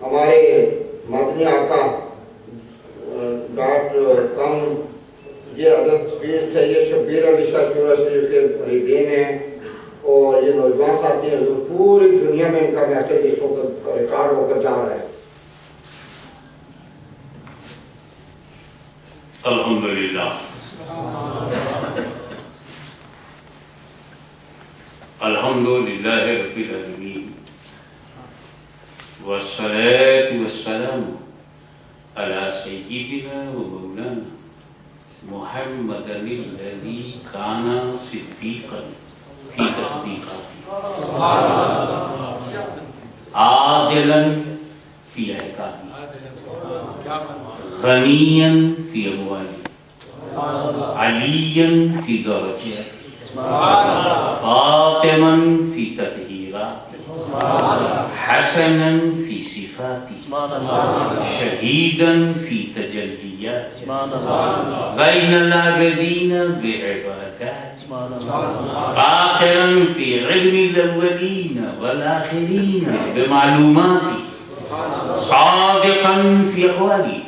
ہمارے مدنی آقا ڈاٹ کم یہ حضرت پیر سید شبیر علی شاہ چورا شریف کے مریدین ہیں اور یہ نوجوان ساتھی ہیں، پوری دنیا میں ان کا میسج اس وقت ریکارڈ ہو کر جا رہا ہے۔ الحمدللہ الحمدللہ رب العالمین والصلاة والسلام على سيدنا ومولانا محمد الذي كان صديقا في تصديقاته عادلا في عقابه غنيا في أمواله عليا في درجاته فاطما في تطهيراته حسنا في صفاته شهيدا في تجلياته بين العابدين بعباداته باقرا في علم الأولين والآخرين بمعلوماته صادقا في أقواله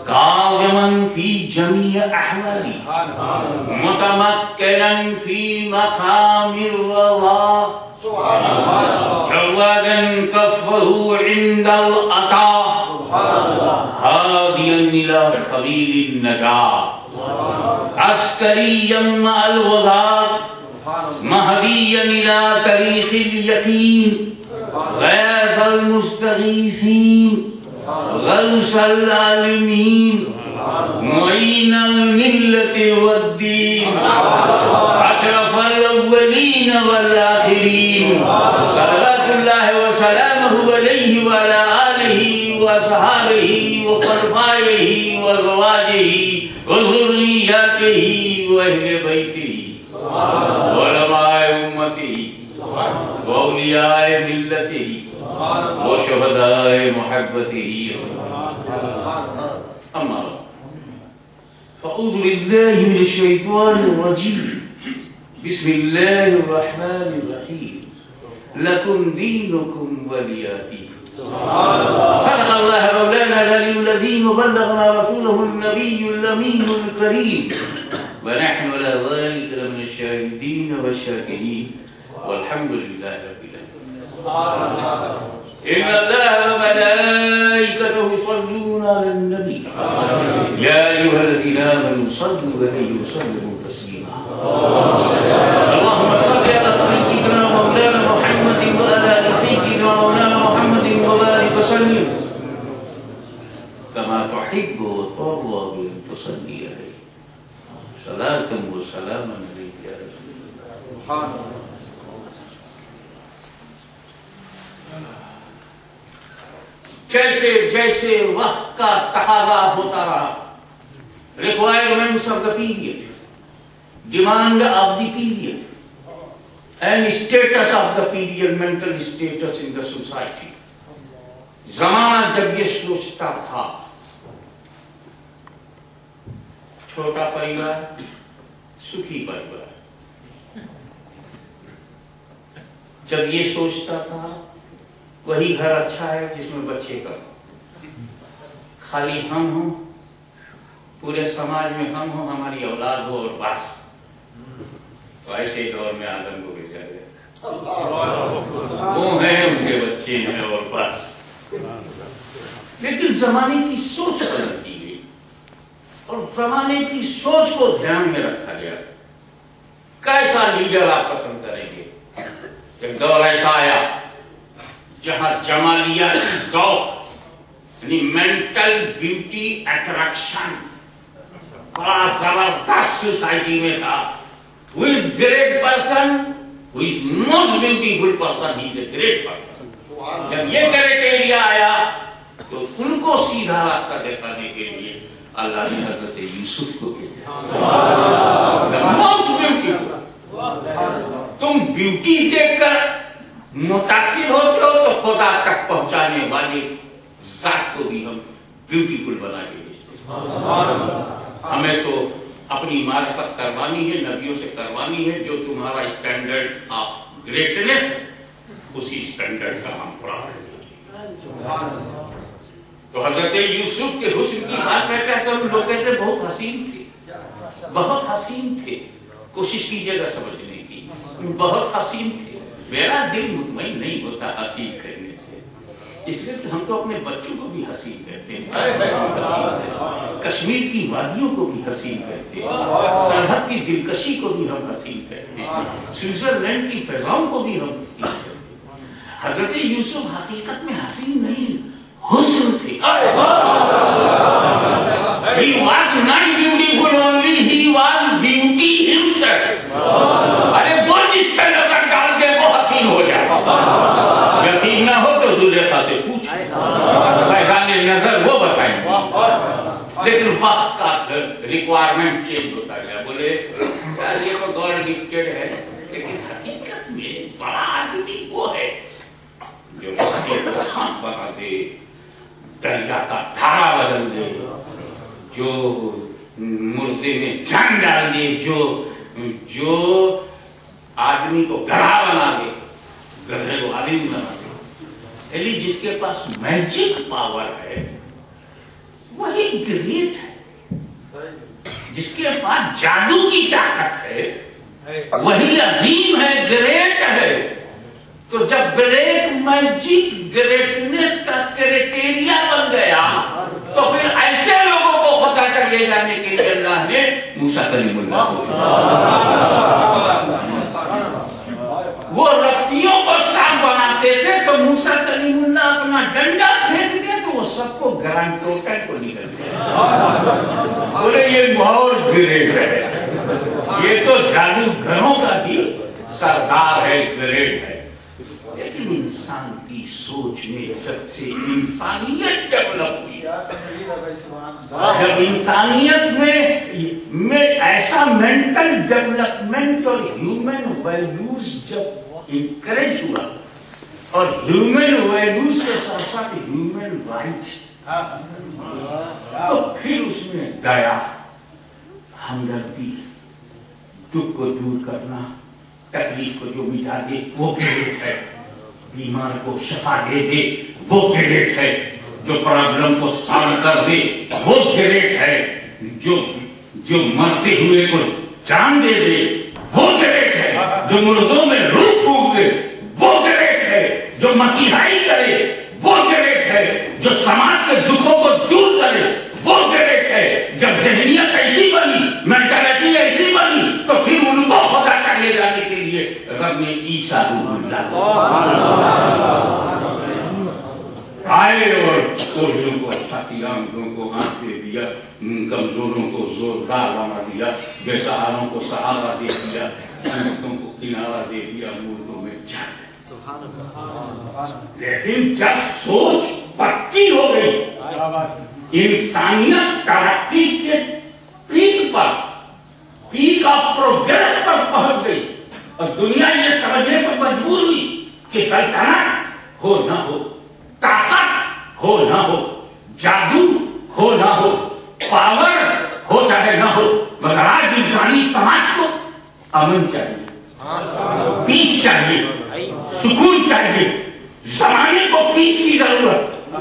قائما في جميع أحواله متمكنا في مقام الرضا جوادا كفه عند العطاء هاديا إلى سبيل النجاة عسكريا مع الوزارة مهديا إلى طريق اليقين غاث المستغيثين غوث العالمين معين الملة والدين أشرف الأولين والآخرين صلوات الله وسلامه عليه وعلى آله وصحابه وخلفائه وزواجه وذرياته وأهل بيته وعلماء أمته وأولياء ملته وشهداء محبته أما فأعوذ بالله من الشيطان الرجيم بسم الله الرحمن الرحيم لكم دينكم ولي دين صدق الله مولانا العلي العظيم وبلغنا رسوله النبي الأمين الكريم ونحن على ذلك من الشاهدين والشاكرين والحمد لله رب العالمين إن الله وملائكته يصلون على النبي يا أيها الذين آمنوا صلوا عليه وسلموا تسليما اللهم صل على سيدنا مولانا محمد وعلى آل سيدنا مولانا محمد وبارك وسلم كما تحب وترضى بأن تصلي عليه صلاة وسلاما عليك يا رسول الله۔ جیسے جیسے وقت کا تقاضا ہوتا رہا requirements of the period, demand of the period and status of the period, mental status in the society. زمانہ جب یہ سوچتا تھا چھوٹا پریوار سکھی پریوار، جب یہ سوچتا تھا وہی گھر اچھا ہے جس میں بچے کا خالی ہم ہوں، پورے سماج میں ہم ہوں، ہماری اولاد ہو اور بس، تو ایسے دور میں آدم کو بھیجا گیا، وہ ہیں ان کے بچے ہیں اور بس۔ لیکن زمانے کی سوچ بدل کی گئی اور زمانے کی سوچ کو دھیان میں رکھا گیا۔ کیسا لیڈر آپ پسند کریں گے؟ ایک دور ایسا آیا جہاں جمالیاتی ذوق یعنی مینٹل بیوٹی اٹریکشن بڑا زبردست سوسائٹی میں تھا۔ who is great person, who is most beautiful person, he is a great person۔ جب یہ کرائٹیریا آیا تو ان کو سیدھا راستہ دکھانے کے لیے اللہ نے حضرت یوسف کو تم بیوٹی دیکھ کر متاثر ہوتے ہو تو خدا تک پہنچانے والے ذات کو بھی ہم بیوٹیفل بنا کے بھیجتے۔ ہمیں تو اپنی معرفت کروانی ہے، نبیوں سے کروانی ہے، جو تمہارا اسٹینڈرڈ آف گریٹنیس ہے اسی اسٹینڈرڈ کا ہم پورا کریں۔ تو حضرت یوسف کے حسن کی بات میں کہتا ہوں، لوگ کہتے بہت حسین تھے، بہت حسین تھے، کوشش کیجیے گا سمجھنے کی، بہت حسین تھے۔ میرا دل مطمئن نہیں ہوتا حسین کرنے سے، اس لیے کہ ہم تو اپنے بچوں کو بھی حسین کہتے ہیں، کشمیر کی وادیوں کو بھی حسین کہتے ہیں، سرحد کی دلکشی کو بھی ہم حسین کہتے ہیں، سوئٹزرلینڈ کی فضاؤں کو بھی ہم حسین کہتے ہیں۔ حضرت یوسف حقیقت میں حسین نہیں، حسن تھے۔ He was not beautiful only, he was beauty himself۔ ارے وہ جس پہ نظر ڈال دے وہ حسین ہو جائے۔ یقین نہ ہو تو زلیخا سے پوچھیں، پہچان نظر وہ بتائیں گے۔ لیکن وقت کا ریکوائرمنٹ چینج ہوتا گیا، بولے یار یہ تو گاڈ گفٹڈ ہے، لیکن حقیقت میں بڑا آدمی وہ ہے جو خان بنا دے، دریا کا دھارا بدل دے، جو مردے میں جان ڈال دے، جو آدمی کو گڑھا بنا دے، گدھے کو آدمی بنا دے۔ یعنی جس کے پاس میجک پاور ہے وہی گریٹ ہے، جس کے پاس جادو کی طاقت ہے وہی عظیم ہے، گریٹ ہے۔ تو جب بلیک میجک گریٹنس کا کرائٹیریا بن گیا تو پھر ایسے لوگوں کو خدا تک لے جانے کے لیے اللہ نے موسیٰ کلیم اللہ وہ رسیوں کو صاف بناتے تھے، تو موسیٰ کلیم اللہ اپنا ڈنڈا پھینک دیا تو وہ سب کو گرانڈ ٹوٹل کو نکل گیا۔ بولے یہ بہت گریٹ ہے، یہ تو جادوگروں کا بھی سردار ہے، گریٹ ہے۔ لیکن انسان کی سوچ میں جب سے انسانیت ڈیولپ ہوئی، جب انسانیت میں ایسا مینٹل ڈیولپمنٹ اور ہیومن ویلیوز جب انکریج ہوا، اور ہیومن ویلیوز کے ساتھ ساتھ ہیومن رائٹس، تو پھر اس میں دیا، ہمدردی، دکھ کو دور کرنا، تکلیف کو جو مٹا دے وہ گریٹ ہے، بیمار کو شفا دے دے وہ گریٹ ہے، جو پرابلم کو سالو کر دے وہ گریٹ ہے، جو مرتے ہوئے کو جان دے دے وہ گریٹ ہے، جو مردوں میں روح پھونک دے وہ گریٹ ہے، جو مسیحائی کرے وہ گریٹ ہے، جو سماج کے دکھوں کو دور کرے وہ گریٹ ہے۔ جب ذہنیت ایسی بنی، مینٹلٹی ایسی بنی، تو پھر ان کو خدا تک لے جانے کے لیے رب نے عیسیٰ آئے اور کوڑیوں کو اچھا کیا، اندھوں کو آنکھ دے دیا، کمزوروں کو زوردار بنا دیا، بے سہاروں کو سہارا دے دیا، سنتوں کو کنارہ دے دیا، مردوں میں جان۔ لیکن جب سوچ پکی ہو گئی، انسانیت ترقی کے پیک پر، پیک آف پروگریس پر پہنچ گئی، اور دنیا یہ سمجھنے پر مجبور ہوئی کہ سلطنت ہو نہ ہو، طاقت ہو نہ ہو، جادو ہو نہ ہو، پاور ہو چاہے نہ ہو، مگر آج انسانی سماج کو امن چاہیے، پیس چاہیے، سکون چاہیے، زمانے کو پیس کی ضرورت،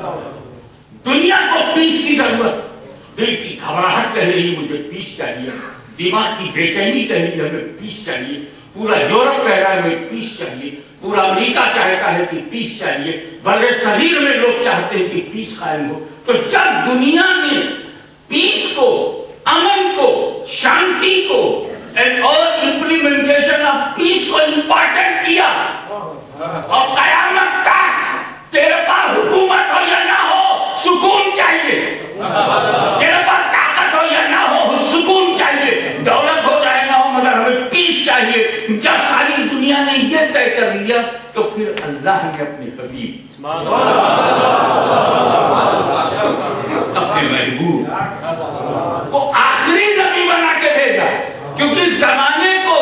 دنیا کو پیس کی ضرورت، دل کی گھبراہٹ کہہ رہی مجھے پیس چاہیے، دماغ کی بے چینی کہہ رہی ہمیں پیس چاہیے، پورا یورپ کہہ رہا ہے ہمیں پیس چاہیے، پورا امریکہ چاہتا ہے کہ پیس چاہیے، بر صغیر میں لوگ چاہتے ہیں کہ پیس قائم ہو۔ تو جب دنیا نے پیس کو، امن کو، شانتی کو اور امپلیمنٹیشن آف پیس کو امپورٹنٹ کیا، اور قیامت تک تیرے پاس حکومت ہو یا نہ ہو سکون چاہیے، تیرے پاس طاقت ہو یا نہ ہو سکون چاہیے، دولت ہو چاہے نہ ہو مگر ہمیں پیس چاہیے۔ جب ساری دنیا نے یہ طے کر لیا تو پھر اللہ نے اپنے حبیب، اپنے محبوب کو آخری نبی بنا کے بھیجا، کیونکہ زمانے کو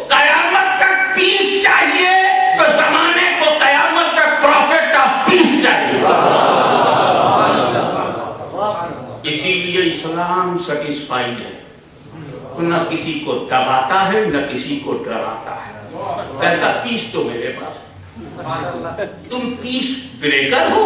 قیامت تک پیس چاہیے، تو زمانے کو قیامت تک پروفیٹ آف پیس چاہیے۔ اسی لیے اسلام سیٹسفائیڈ ہے، نہ کسی کو دباتا ہے نہ کسی کو ڈراتا ہے، کہتا پیس تو میرے پاس ہے، تم پیس بریکر ہو،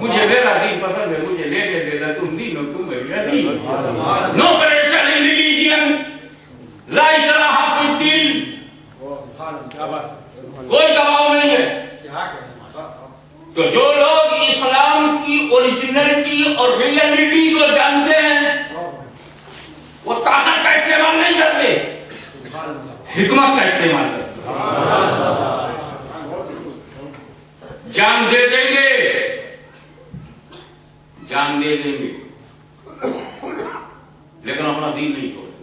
مجھے میرا دین پسند ہے, مجھے لینے دینا تم دینو تم میرا دین. نو پریشن ان ریلیجن, لا اکراہ فی الدین, کوئی دباؤ نہیں ہے. تو جو لوگ اسلام کی اوریجنلٹی اور ریئلٹی کو جانتے ہیں وہ طاقت کا استعمال نہیں کرتے, حکمت کا استعمال کرتے. جان دے دیں گے, جان دے دیں گے, لیکن اپنا دین نہیں چھوڑیں.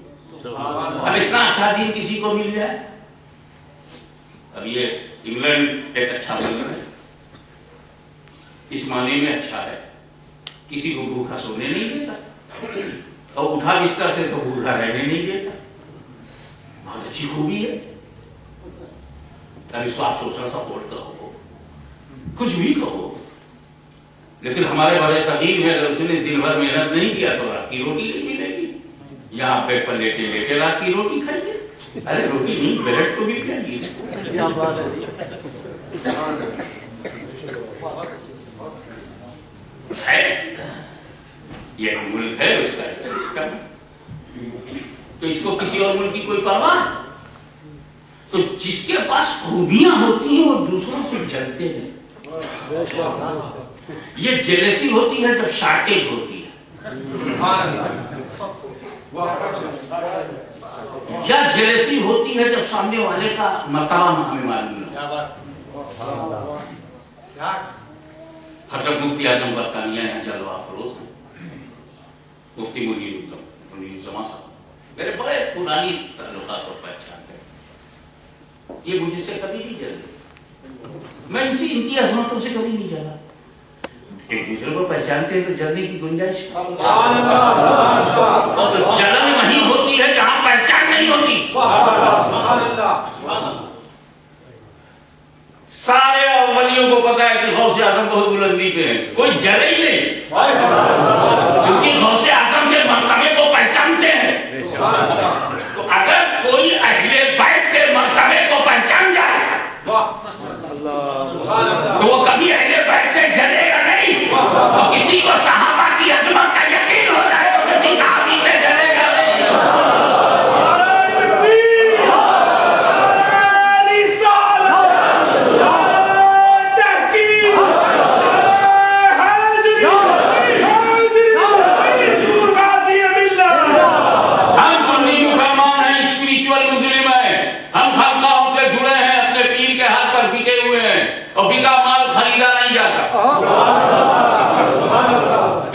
اب اتنا اچھا دین کسی کو مل جائے. اب یہ انگلینڈ ایک اچھا ملک ہے, اس معنی میں اچھا ہے, کسی کو بھوکا سونے نہیں دیتا, اور اٹھا بستر سے تو بھوکا رہنے نہیں دیتا. بہت اچھی خوبی ہے. اب اس کو آپ سوچنا سپورٹ کہو, کچھ بھی کہو, لیکن ہمارے بڑے صغیر میں اگر اس نے دن بھر محنت نہیں کیا تو رات کی روٹی نہیں ملے گی. یہاں پیٹ پر لیٹے لیٹے رات کی روٹی کھائیے. ارے روٹی نہیں, بریڈ تو بھی کھائیے. یہ ملک ہے, اس کا سسٹم, تو اس کو کسی اور ملک کی کوئی پرواہ. تو جس کے پاس خوبیاں ہوتی ہیں وہ دوسروں سے جلتے ہیں. یہ جیلسی ہوتی ہے جب شارٹیج ہوتی ہے, یا جیلسی ہوتی ہے جب سامنے والے کا مرتبہ ہمیں معلوم ہے. حضرت مفتی اعظم برقانیہ یہاں جلوہ افروز ہیں, مفتی منیر الزما صاحب میرے بڑے پرانی تعلقات اور پہچان ہے. یہ مجھ سے کبھی نہیں جلتے, میں ان کی عظمتوں سے کبھی نہیں جلا. ایک دوسرے کو پہچانتے ہیں تو جلنے کی گنجائش, اور جلن وہیں ہوتی ہے جہاں پہچان نہیں ہوتی. سارے ولیوں کو پتا ہے کہ غوث اعظم بہت بلندی پہ ہے, کوئی جلے ہی نہیں, کیونکہ غوث اعظم کے مرتبے کو پہچانتے ہیں. تو اگر کوئی اہل بیت کے مرتبے کو پہچان جائے تو وہ کبھی اہل بیت سے جلے گا نہیں. اور کسی کو صحابہ کی عظمت کا یقین ہو جائے تو کسی صحابی سے جلے گا نہیں.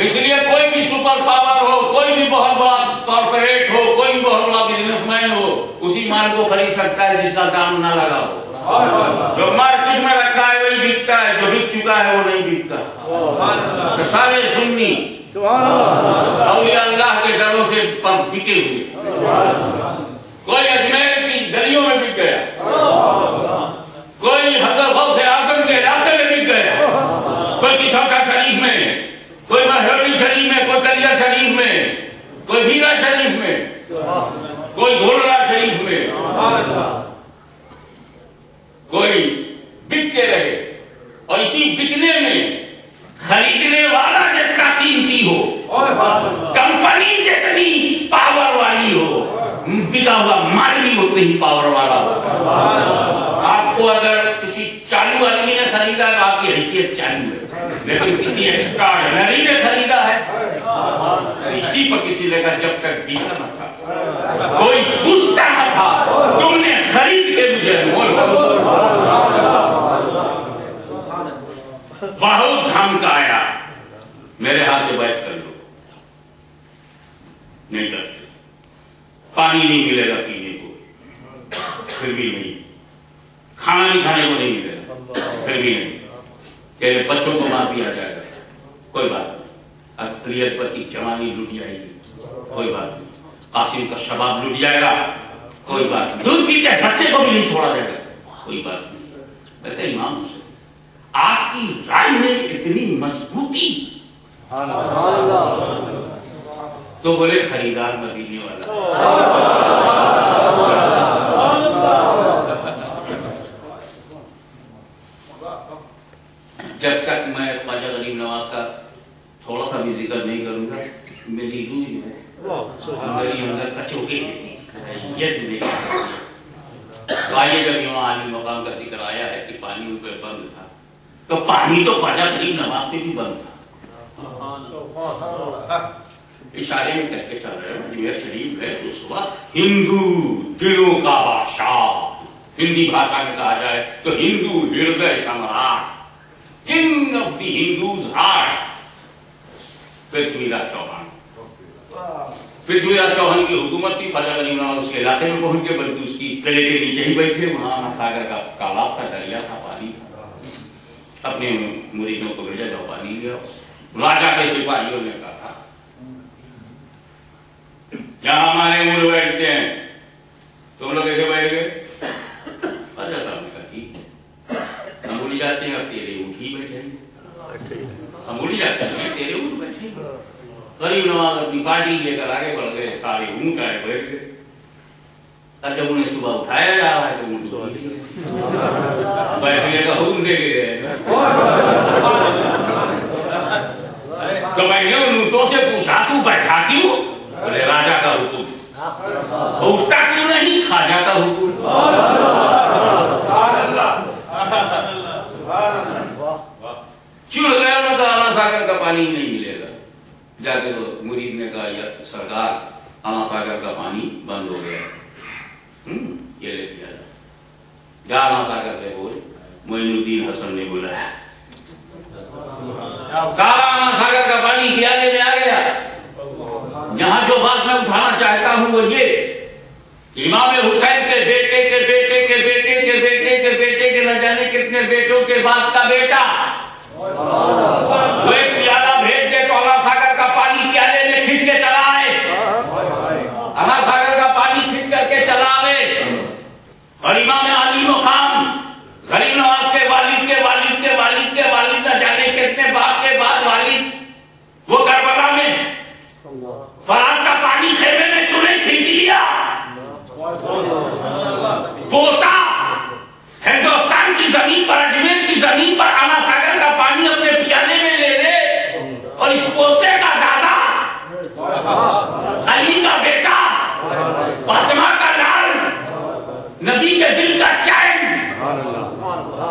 اس لیے کوئی بھی سپر پاور ہو, کوئی بھی بہت بڑا کارپوریٹ ہو, کوئی بھی بہت بڑا بزنس مین ہو, اسی مال کو خرید سکتا ہے جس کا دام نہ لگا ہو. جو مارکیٹ میں رکھا ہے وہی بکتا ہے, جو بک چکا ہے وہ نہیں بکتا. تو سارے سنی اولیاء اللہ کے دروں سے بکے ہوئے. کوئی اجمیر کی گلیوں میں بک گیا, کوئی حضرت غوث اعظم کے علاقے میں بک گیا, کوئی کچھوٹا شریف میں, کوئی مہروی شریف میں, کوئی کلیا شریف میں, کوئی بھیرا شریف میں, کوئی گھوڑا شریف میں, کوئی بکتے رہے. اور اسی بکنے میں خریدنے والا جتنا قیمتی ہو, کمپنی جتنی پاور والی ہو, بکا ہوا مال بھی اتنی ہی پاور والا ہو. آپ کو اگر کسی چالو آدمی نے خریدا تو آپ کی حیثیت چالو ہے, لیکن کسی ایکسٹراڈنری نے خریدا ہے اسی پر کسی نے کہا جب تک بیچا نہ تھا کوئی پوچھتا نہ تھا تم نے خرید کے مجھے مول بہت دھمکایا, میرے ہاتھ میں بیٹھ کر لو, نہیں کرتے. پانی نہیں ملے گا پینے کو, پھر بھی نہیں. کھانا نہیں کھانے کو نہیں ملے گا, پھر بھی نہیں. کہ بچوں کو مار دیا جائے گا, کوئی بات نہیں. اقلیت پر کی جوانی لٹ جائے گی, کوئی بات نہیں. قاسم کا شباب لٹ جائے گا, کوئی بات نہیں. دودھ پیتے بچے کو بھی نہیں چھوڑا جائے گا, کوئی بات نہیں. کہتے امام حسین آپ کی رائے میں اتنی مضبوطی, تو بولے خریدار مدینے والا. جب تک میں خواجہ غریب نواز کا تھوڑا سا بھی ذکر نہیں کروں گا میری روح جو ہے میری اندر کچوکے آئیے جب یہاں عالی مقام کا ذکر آیا ہے کہ پانی ان پہ بند تھا تو پانی تو خواجہ غریب نواز پہ بھی بند تھا. اشارے میں کر کے چل رہے ہو اجمیر شریف ہے اس وقت ہندو دلوں کا بادشاہ ہندی بھاشا میں کہا جائے تو ہندو ہردے سمراٹ king of the Hindus heart Prithvi Raj Chauhan. Prithvi Raj Chauhan کی حکومت تھی. خواجہ غریب نواز اس کے علاقے میں پہنچ کے بلکہ اس کی قلعے کے نیچے ہی بیٹھے. وہاں ساگر کا تالاب کا دریا تھا پانی تھا. اپنے مریدوں کو بھیجا جاؤ پانی لیا. راجا کے سپاہیوں نے کہا یہاں ہمارے مڑ بیٹھتے ہیں تم لوگ ایسے بیٹھ گئے. خواجہ صاحب نے کہا ٹھیک ہے ہم بولی جاتے ہیں اب تیرے اونٹ ہی بیٹھے ہم بولی جاتے ہیں تیرے اونٹ بیٹھے. غریب نواز اپنی پارٹی لے کر آگے بڑھ گئے. سارے اونٹ آئے بیٹھ گئے. اور جب انہیں صبح اٹھایا جا رہا ہے تو اونٹ بیٹھنے کا حکم دے کے گئے. تو میں نے ان اونٹوں سے پوچھا تو بیٹھا کیوں؟ بولے راجا کا حکم. اٹھتا کیوں نہیں؟ خواجہ کا حکم. چڑ گیا انہوں نے کہا ساگر کا پانی نہیں ملے گا. جا کے تو مرید نے کہا یا سرکار آنا ساگر کا پانی بند ہو گیا یہ لے کیا جا آنا ساگر سے بول. معین الدین حسن نے بولا سارا آنا ساگر کا پانی پیالے میں آ گیا. یہاں جو بات میں اٹھانا چاہتا ہوں وہ یہ امام حسین کے بیٹے کے بیٹے کے بیٹے کے بیٹے کے بیٹے کے نہ جانے کتنے بیٹوں کے بعد کا بیٹا وہ ایک پیالہ بھیج دے تو اللہ ساگر کا پانی پیالے میں کھینچ کے چلا آئے. اللہ ساگر کا پانی کھینچ کر کے چلا آئے. اور امام علی مقام غریب نواز کے والد کے والد کے والد کے والد نہ جانے کتنے باپ کے بعد والد وہ کربلا میں فرات کا پانی خیمے میں کیوں نہیں کھینچ لیا؟ پوتا ہندوستان کی زمین پر اجمیر کی زمین پر آنا ساگر کا پانی اپنے پیالے میں لے لے اور اس پوتے کا دادا علی کا بیٹا فاطمہ کا لال نبی کے دل کا چین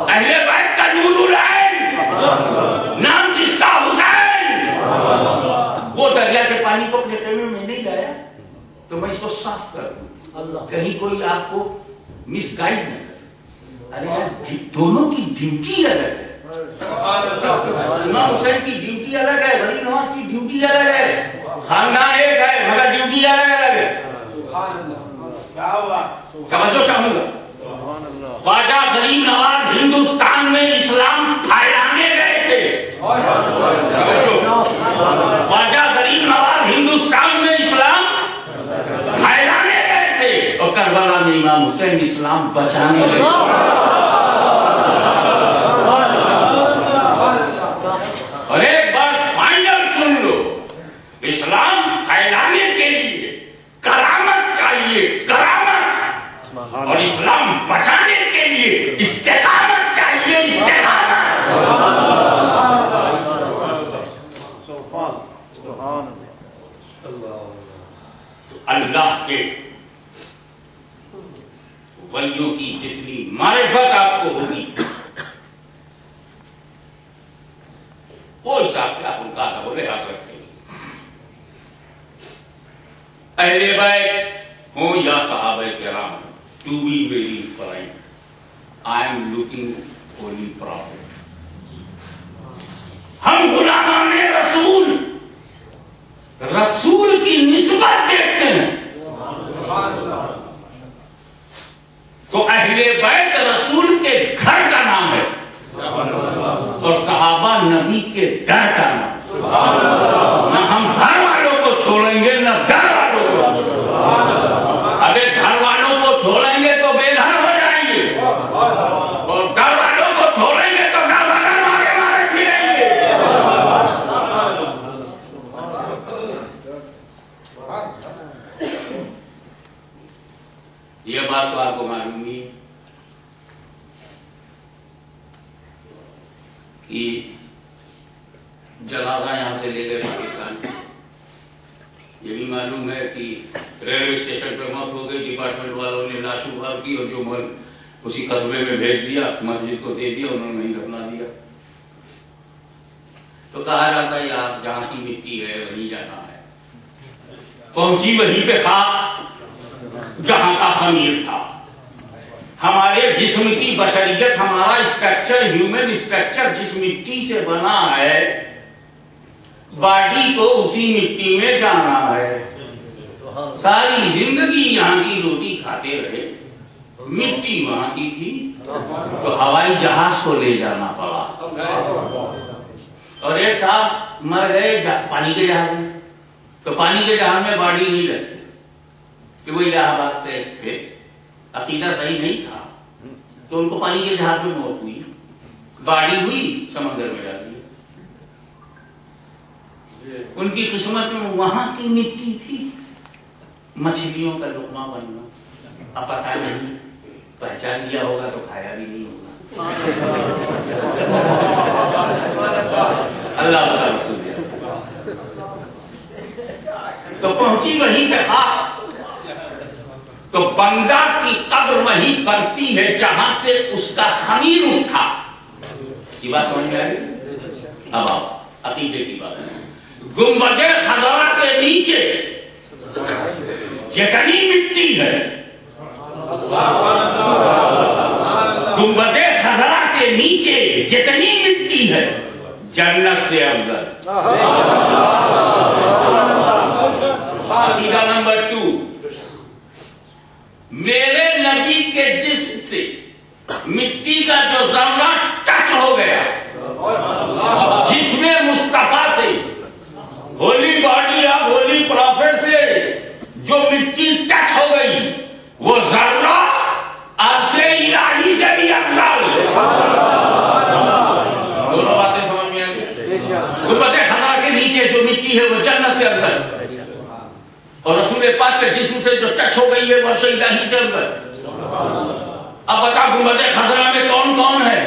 اہل بیت کا نور العین نام جس کا حسین وہ دریا کے پانی کو اپنے خیمے میں نہیں لایا. تو میں اس کو صاف کر دوں کہیں کوئی آپ کو مس گائڈ نہ کرے. ارے دونوں کی ڈیوٹی الگ ہے. امام حسین کی ڈیوٹی الگ ہے غریب نواز کی ڈیوٹی الگ ہے. خاندان ایک ہے مگر ڈیوٹی الگ الگ ہے. توجہ چاہوں گا. خواجہ غریب نواز ہندوستان میں اسلام پھیلانے گئے تھے. خواجہ غریب نواز ہندوستان میں اسلام پھیلانے گئے تھے اور کربلا میں امام حسین اسلام بچانے گئے. اور ایک بار فائنل سن لو اسلام پھیلانے کے لیے کرامت چاہیے کرامت اور اسلام بچانے کے لیے استقامت چاہیے استقامت. اللہ کے ولیوں کی جتنی معرفت آپ کو ہوگی وہ حساب سے آپ ان کا ادب و لحاظ رکھیں. اہل بیت ہوں یا صحابہ کرام to be very friend I am looking holy prophet. ہم غلامان رسول رسول کی نسبت دیکھتے ہیں تو اہل بیت رسول کے گھر کا نام ہے اور صحابہ نبی کے در کا نام. نہ ہم گھر والوں کو چھوڑیں گے نہ در والوں کو. ابھی گھر والوں کو چھوڑیں گے تو بے گھر ہو جائیں گے اور در والوں کو چھوڑیں گے تو گھر بغیر مارے مارے پھریں گے. یہ بات تو آپ کو معلوم نہیں کہ جنازہ یہاں سے لے گئے پاکستان. یہ بھی معلوم ہے کہ ریلوے اسٹیشن پہ موت ہو گئی, ڈپارٹمنٹ والوں نے لاش اٹھا کی اور جو مال اسی قصبے میں بھیج دیا, مسجد کو دے دیا, انہوں نے وہیں دفنا دیا. تو کہا جاتا ہے آپ جہاں کی مٹی ہے وہیں جانا ہے. پہنچی وہیں پہ خاک جہاں کا خمیر تھا. ہمارے جسم کی بشریت, ہمارا اسٹرکچر, ہیومن اسٹرکچر جس مٹی سے بنا ہے, باڈی کو اسی مٹی میں جانا ہے. ساری زندگی یہاں کی روٹی کھاتے رہے, مٹی وہاں کی تھی, تو ہوائی جہاز کو لے جانا پڑا. اور ایک صاحب مر گئے پانی کے جہاز میں, تو پانی کے جہاز میں باڈی نہیں رہتی کہ وہ الہ آباد کے تھے, عقیدہ صحیح نہیں تھا, تو ان کو پانی کے جہاز میں موت ہوئی, باڈی ہوئی سمندر میں ڈال دی. ان کی قسمت میں وہاں کی مٹی تھی, مچھلیوں کا لقمہ بننا. اب پتہ نہیں, پہچان لیا ہوگا تو کھایا بھی نہیں ہوگا. اللہ کا رسول ہے. تو پہنچی وہیں پہ خاک, تو بندہ کی قبر وہیں پڑتی ہے جہاں سے اس کا خمیر اٹھا. یہ بات سمجھ میں آ گئی؟ اب آؤ عقیدے کی بات. گنبد خضرا کے نیچے جتنی مٹی ہے, گنبد خضرا کے نیچے جتنی مٹی ہے, جنت سے افضل. عقیدہ نمبر 2, میرے نبی کے جسم سے مٹی کا جو ذرہ ٹچ ہو گیا, جسم مصطفیٰ سے, holy body of holy prophet سے جو مٹی ٹچ ہو گئی, وہ ذرہ عرش الہی سے بھی افضل. دونوں باتیں سمجھ میں آ گئی. غربت خدا کے نیچے جو مٹی ہے وہ جنت سے افضل, اور رسول پاک کے جسم سے جو ٹچ ہو گئی ہے وہ عرش الہی سے افضل. اب بتا گنبد خضرا میں کون کون ہے؟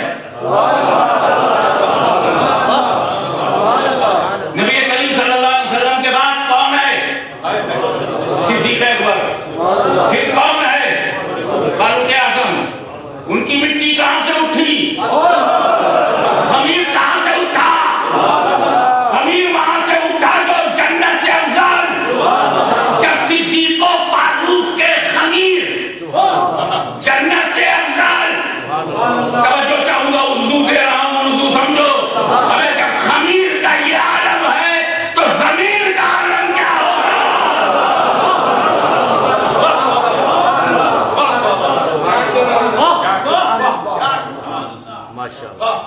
نبی کریم صلی اللہ علیہ وسلم کے بعد کون ہے؟ صدیق اکبر. پھر کون ہے؟ فاروق اعظم. ان کی مٹی کہاں سے اٹھی؟ خمیر کہاں سے اٹھا؟ خمیر وہاں سے اٹھا جو جنت سے افضل. جب صدیق و فاروق کے خمیر جنت سے افضل. توجہ چاہوں گا, اردو دے رہا ہوں, اردو سمجھو. ارے جب خمیر کا یہ عالم ہے تو زمین کا عالم کیا ہوگا؟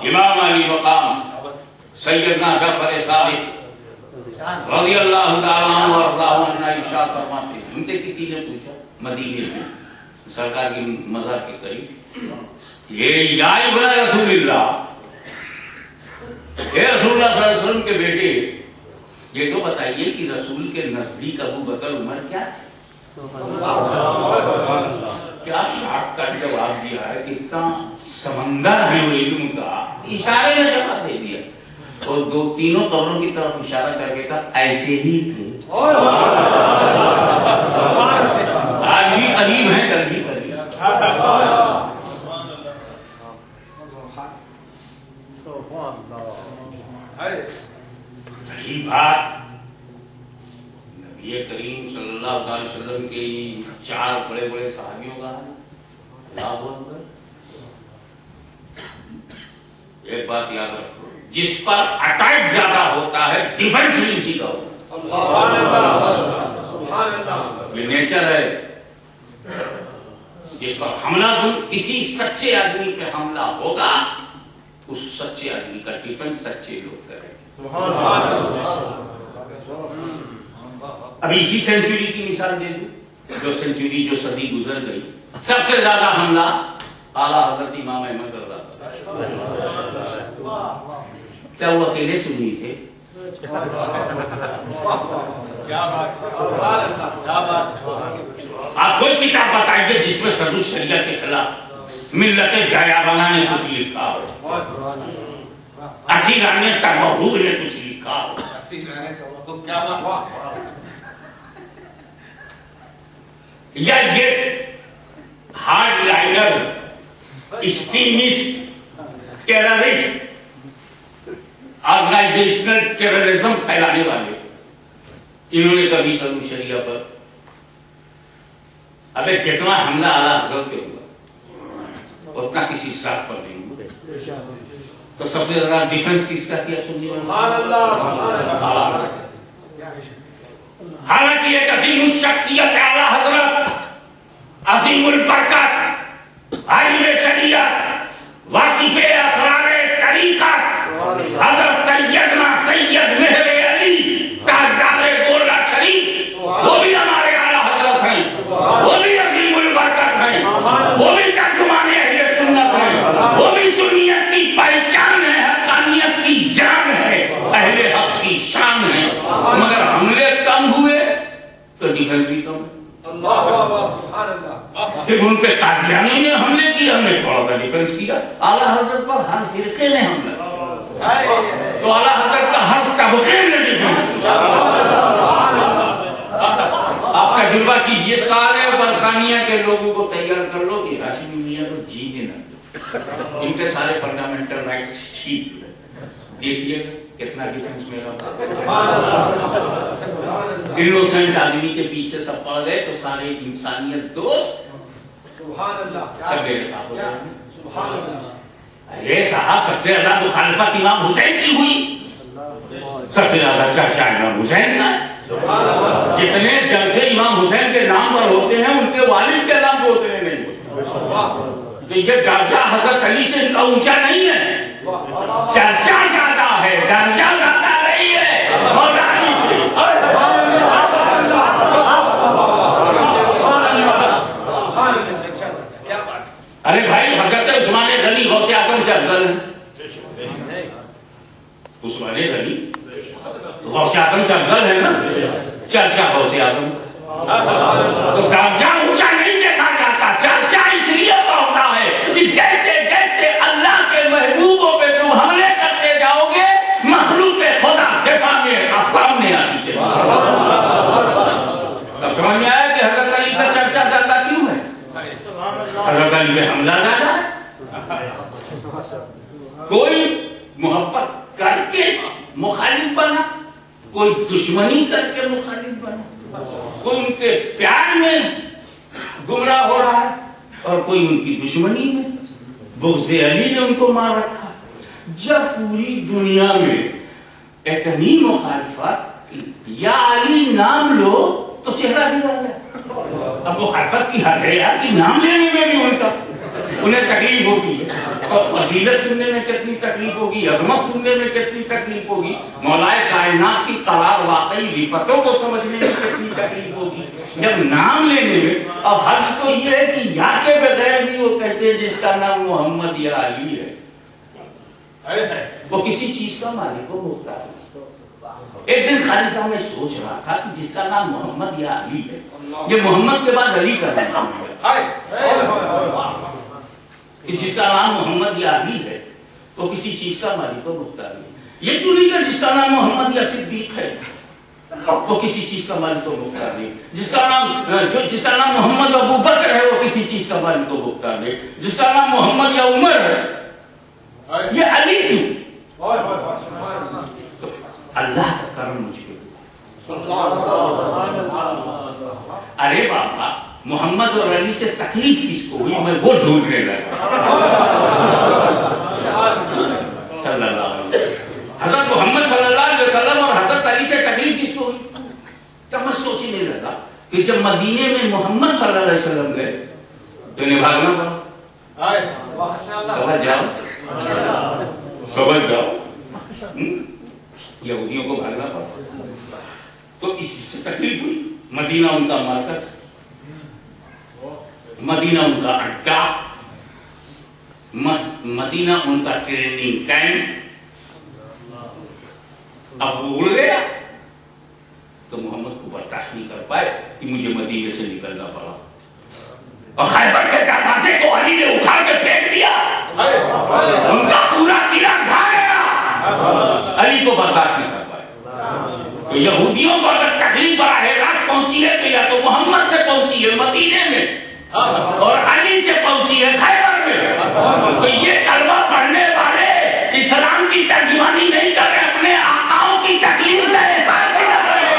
امام علی مقام سیدنا جعفر صادق رضی اللہ تعالیٰ عنہ وارضاہ ارشاد فرماتے ہیں, ان سے کسی نے پوچھا مدینے میں سرکار کی مزار کے قریب, یہ یا ابن رسول اللہ, اے رسول اللہ صلی اللہ علیہ وسلم کے بیٹے, یہ تو بتائیے کہ رسول کے نزدیک ابو بکر عمر کیا تھے؟ کیا شارٹ کٹ جواب دیا ہے, کتنا سمندر ہے وہ علم کا, اشارے میں جواب دے دیا. اور دو تینوں قبروں کی طرف اشارہ کر کے کہا ایسے ہی تھے, آج بھی قریب ہیں, کل بھی قریب. یہی بات نبی کریم صلی اللہ علیہ وسلم کے 4 بڑے بڑے صحابیوں کا ہے. ایک بات یاد رکھو, جس پر اٹیک زیادہ ہوتا ہے ڈیفنس بھی اسی کا ہوتا ہے. یہ نیچر ہے. جس پر حملہ کسی سچے آدمی پہ حملہ ہوگا, اس سچے آدمی کا ڈیفنس سچے لوگ کریں. ابھی اسی سینچری کی مثال دے دوں, جو سینچری جو صدی گزر گئی, سب سے زیادہ حملہ اعلیٰ حضرت امام احمد رضا. کیا وہ اکیلے سنی تھے؟ آپ کوئی کتاب بتائیے جس میں صدر شریعت کے خلاف ملت جایا بنانے کچھ لکھا ہو. اسیرانے تبہو نے کچھ لکھا ہو. کیا بات. یا یہ hard liner extremist terrorist organizational terrorism پھیلانے والے انہوں نے کبھی شرم شریعہ پر ابھی جتنا حملہ اعلیٰ حضرت پہ ہوا اتنا کسی شاخ پر نہیں ہوا. تو سب سے زیادہ ڈیفنس کس کا کیا سنیے. حالانکہ ایک عظیم شخصیت اعلیٰ حضرت عظیم البرکت عالم شریعت واقف اسرار طریقت حضرت سیدنا سید مہر علی تاجدار گولڈا شریف وہ بھی ہمارے اعلیٰ حضرت ہیں, وہ بھی عظیم البرکت ہیں, وہ بھی ترجمان اہل سنت ہیں, وہ بھی سنیت کی پہچان ہے, حقانیت کی جان ہے, اہل حق کی شان ہے. مگر حملے کم ہوئے تو ڈیفنس بھی کم ہے. صرف ان پہ قادیانی نے حملے کیا, ہم نے تھوڑا سا ڈیفنس کیا. اعلیٰ حضرت پر ہر فرقے نے حملہ تو اعلیٰ حضرت کا ہر طبقے نے ڈیفنس کیا. آپ تجربہ کیجئے, سارے برطانیہ کے لوگوں کو تیار کر لو کہ ہاشمی میاں تو جی بھی نہ, ان کے سارے فنڈامنٹل رائٹس ٹھیک ہے, دیکھیے کتنا ڈیفنس میرا. انوسنٹ آدمی کے پیچھے سب پڑ گئے تو سارے انسانیت دوست سب میرے ساتھ ہو گئے. ارے صاحب سب سے زیادہ مخالفت امام حسین کی ہوئی, سب سے زیادہ چرچا امام حسین کا. جتنے جلسے امام حسین کے نام پر ہوتے ہیں ان کے والد کے نام پر ہوتے نہیں ہوتے. تو یہ درجہ حضرت علی سے ان کا اونچا نہیں ہے, چرچا زیادہ ہے, درجہ زیادہ نہیں ہے مولا علی سے. ارے بھائی حضرت عثمان غنی غوث اعظم سے افضل ہے. عثمان غنی غوث اعظم سے افضل ہے نا, چرچا غوث اعظم. تو درجہ اونچا نہیں دیکھا جاتا, چرچا اس لیے ہوتا ہے کہ جیسے جیسے اللہ کے محبوبوں پہ تم حملے کرتے جاؤ گے مخلوق خدا دفاع میں آپ سامنے آتی چلے. تب سمجھ میں آیا کہ حضرت علی کا چرچا زیادہ کیوں ہے. حضرت علی میں حملہ زیادہ ہے. کوئی محبت کر کے مخالف بنا, کوئی دشمنی کر کے مخالف بنا, کوئی ان کے پیار میں گمراہ ہو رہا ہے اور کوئی ان کی دشمنی میں. بغض علی نے ان کو مار رکھا. جب پوری دنیا میں اتنی مخالفت یا علی نام لو تو چہرہ بھی آ جائے. اب مخالفت کی حد ہے یار کہ نام لینے میں بھی ان کا انہیں تکلیف ہوگی, اور فضیلت سننے میں کتنی تکلیف ہوگی, عظمت سننے میں کتنی تکلیف ہوگی, مولائے کائنات کی قرار واقعی رفتوں کو سمجھنے میں کتنی تکلیف ہوگی جب نام لینے میں. اور حد تو یہ ہے کہ یا کے بغیر بھی وہ کہتے ہیں جس کا نام محمد یا علی ہے, وہ کسی چیز کا مالک و مختار ہے. ایک دن خالد صاحب میں سوچ رہا تھا کہ جس کا نام محمد یا علی ہے, یہ محمد کے بعد علی کا نام ہے, کہ جس کا نام محمد یا علی ہے وہ کسی چیز کا مالک و مختار ہے. یہ کیوں نہیں کہ جس کا نام محمد یا صدیق ہے وہ کسی چیز کا مالک و مختار ہے. جس کا نام محمد ابو بکر ہے وہ کسی چیز کا مالک و مختار ہے. جس کا نام محمد یا عمر ہے یہ علی کیوں. اللہ کا کرم مجھ پہ. ارے بابا محمد اور علی سے تکلیف کس کو ہوئی, میں وہ ڈھونڈنے لگا. صلی اللہ علیہ وسلم, حضرت محمد صلی اللہ علیہ وسلم اور حضرت علی سے تکلیف کس کو ہوئی. تب میں سوچنے لگا کہ جب مدینے میں محمد صلی اللہ علیہ وسلم گئے تو انہیں بھاگنا پڑا. سمجھ جاؤ یہودیوں کو بھاگنا پڑا تو اس سے تکلیف ہوئی. مدینہ ان کا مرکز, مدینہ ان کا اڈا, مدینہ ان کا ٹریننگ کیمپ. اب وہ اڑ گیا تو محمد کو برداشت نہیں کر پائے کہ مجھے مدینے سے نکلنا پڑا, اور خیبر کے دروازے کو علی نے اٹھا کے پھینک دیا, ان کا پورا قلعہ ڈھا گیا. کو برداشت نہ کر پائے. تو یہودیوں کو اگر تکلیف براہ راست پہنچی ہے تو یا تو محمد سے پہنچی ہے مدینے میں اور علی سے پہنچی ہے خیبر میں. تو یہ کلمہ پڑھنے والے اسلام کی ترجمانی نہیں کر رہے, اپنے آقاؤں کی تکلیف کا احساس کر رہے ہیں.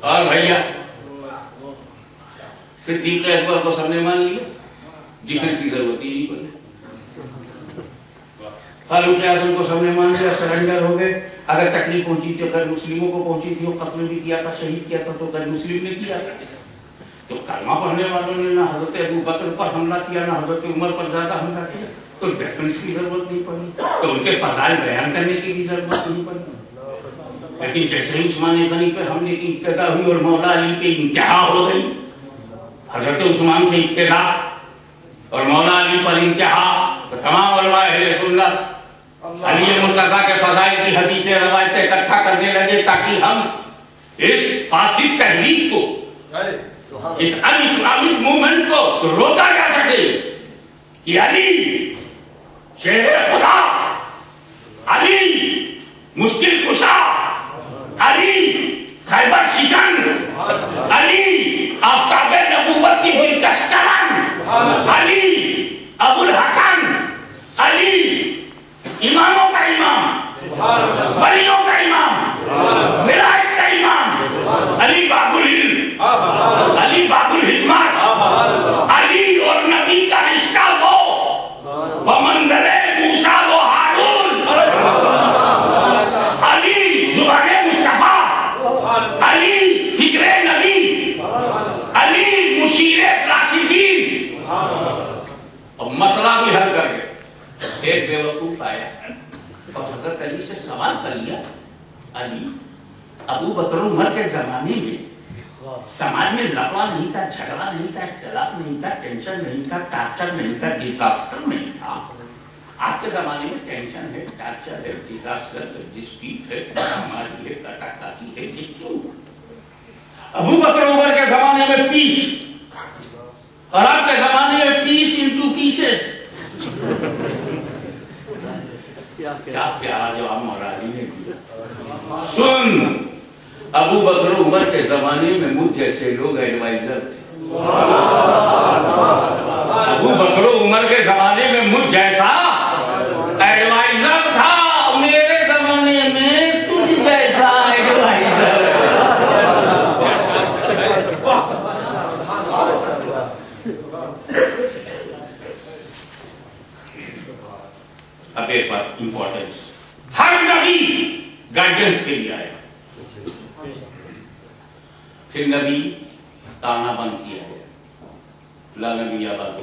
اور بھیا صدیق اکبر کو سب نے مان لیا, ڈیفنس کی ضرورت ہی نہیں پڑی. فاروق اعظم کو سب نے مان لیا, سرنڈر ہو گئے. اگر تکلیف پہنچی تھی, اگر مسلموں کو پہنچی تھی, وہ قتل بھی کیا تھا, شہید کیا تھا, تو غیر مسلم نے کیا تھا. تو کلمہ پڑھنے والوں نے نہ حضرت ابو بکر پر حملہ کیا, نہ حضرت عمر پر زیادہ حملہ کیا, تو ڈیفنس کی ضرورت نہیں پڑی, تو ان کے فضائل بیان کرنے کی بھی ضرورت نہیں پڑی. لیکن جیسے ہی عثمان غنی پہ حملے کی ابتدا ہوئی اور مولا علی پہ انتہا ہو گئی, حضرت عثمان سے ابتدا اور مولا علی پر انتہا, تو تمام علماء اہل سنت علی مرتضیٰ کے فضائل کی حدیثیں روایتیں اکٹھا کرنے لگے تاکہ ہم اس فاسد تحریک کو, اس ان اسلامک موومنٹ کو روکا جا سکے کہ علی شیر خدا, علی مشکل کشا, علی خیبر شکن, علی آفتاب نبوت کی دلکش کرن, علی ابو الحسن, علی اماموں کا امام, ولیوں کا امام, ولایت کا امام, علی باب العلم, علی باب الحکمت, علی اور نبی کا رشتہ وہ بمنزل موسیٰ و ہارون, علی زبان مصطفیٰ, علی فکر نبی, علی مشیر راشدین. اور مسئلہ بھی حل کر گئے. ایک بیوقوف آیا اور حضرت علی سے سوال کر لیا, علی ابو بکر عمر کے زمانے میں سماج میں لفڑا نہیں تھا, جھگڑا نہیں تھا, اختلاف نہیں تھا, ٹینشن نہیں تھا, ٹارچر نہیں تھا, ڈیزاسٹر نہیں تھا. آپ کے زمانے میں ٹینشن ہے, ٹارچر ہے, ڈیزاسٹر ہے, ڈسپیوٹ ہے, ہماری ہے, کٹا کاٹی ہے, یہ کیوں؟ ابو بکر عمر کے زمانے میں پیس, اور آپ کے زمانے میں پیس انٹو پیسز. کیا پیارا جواب مولا علی نے دیا. سن, ابو بکر عمر کے زمانے میں مجھ جیسے لوگ ایڈوائزر تھے. ابو بکر عمر کے زمانے میں مجھ جیسا ایڈوائزر تھا, میرے زمانے میں تجھ جیسا ایڈوائزر. اب ایک بات امپورٹنس, ہر نبی گائیڈنس کے لیے آئے, پھر نبی تانا بند کیا ہے, لا نبی یا بات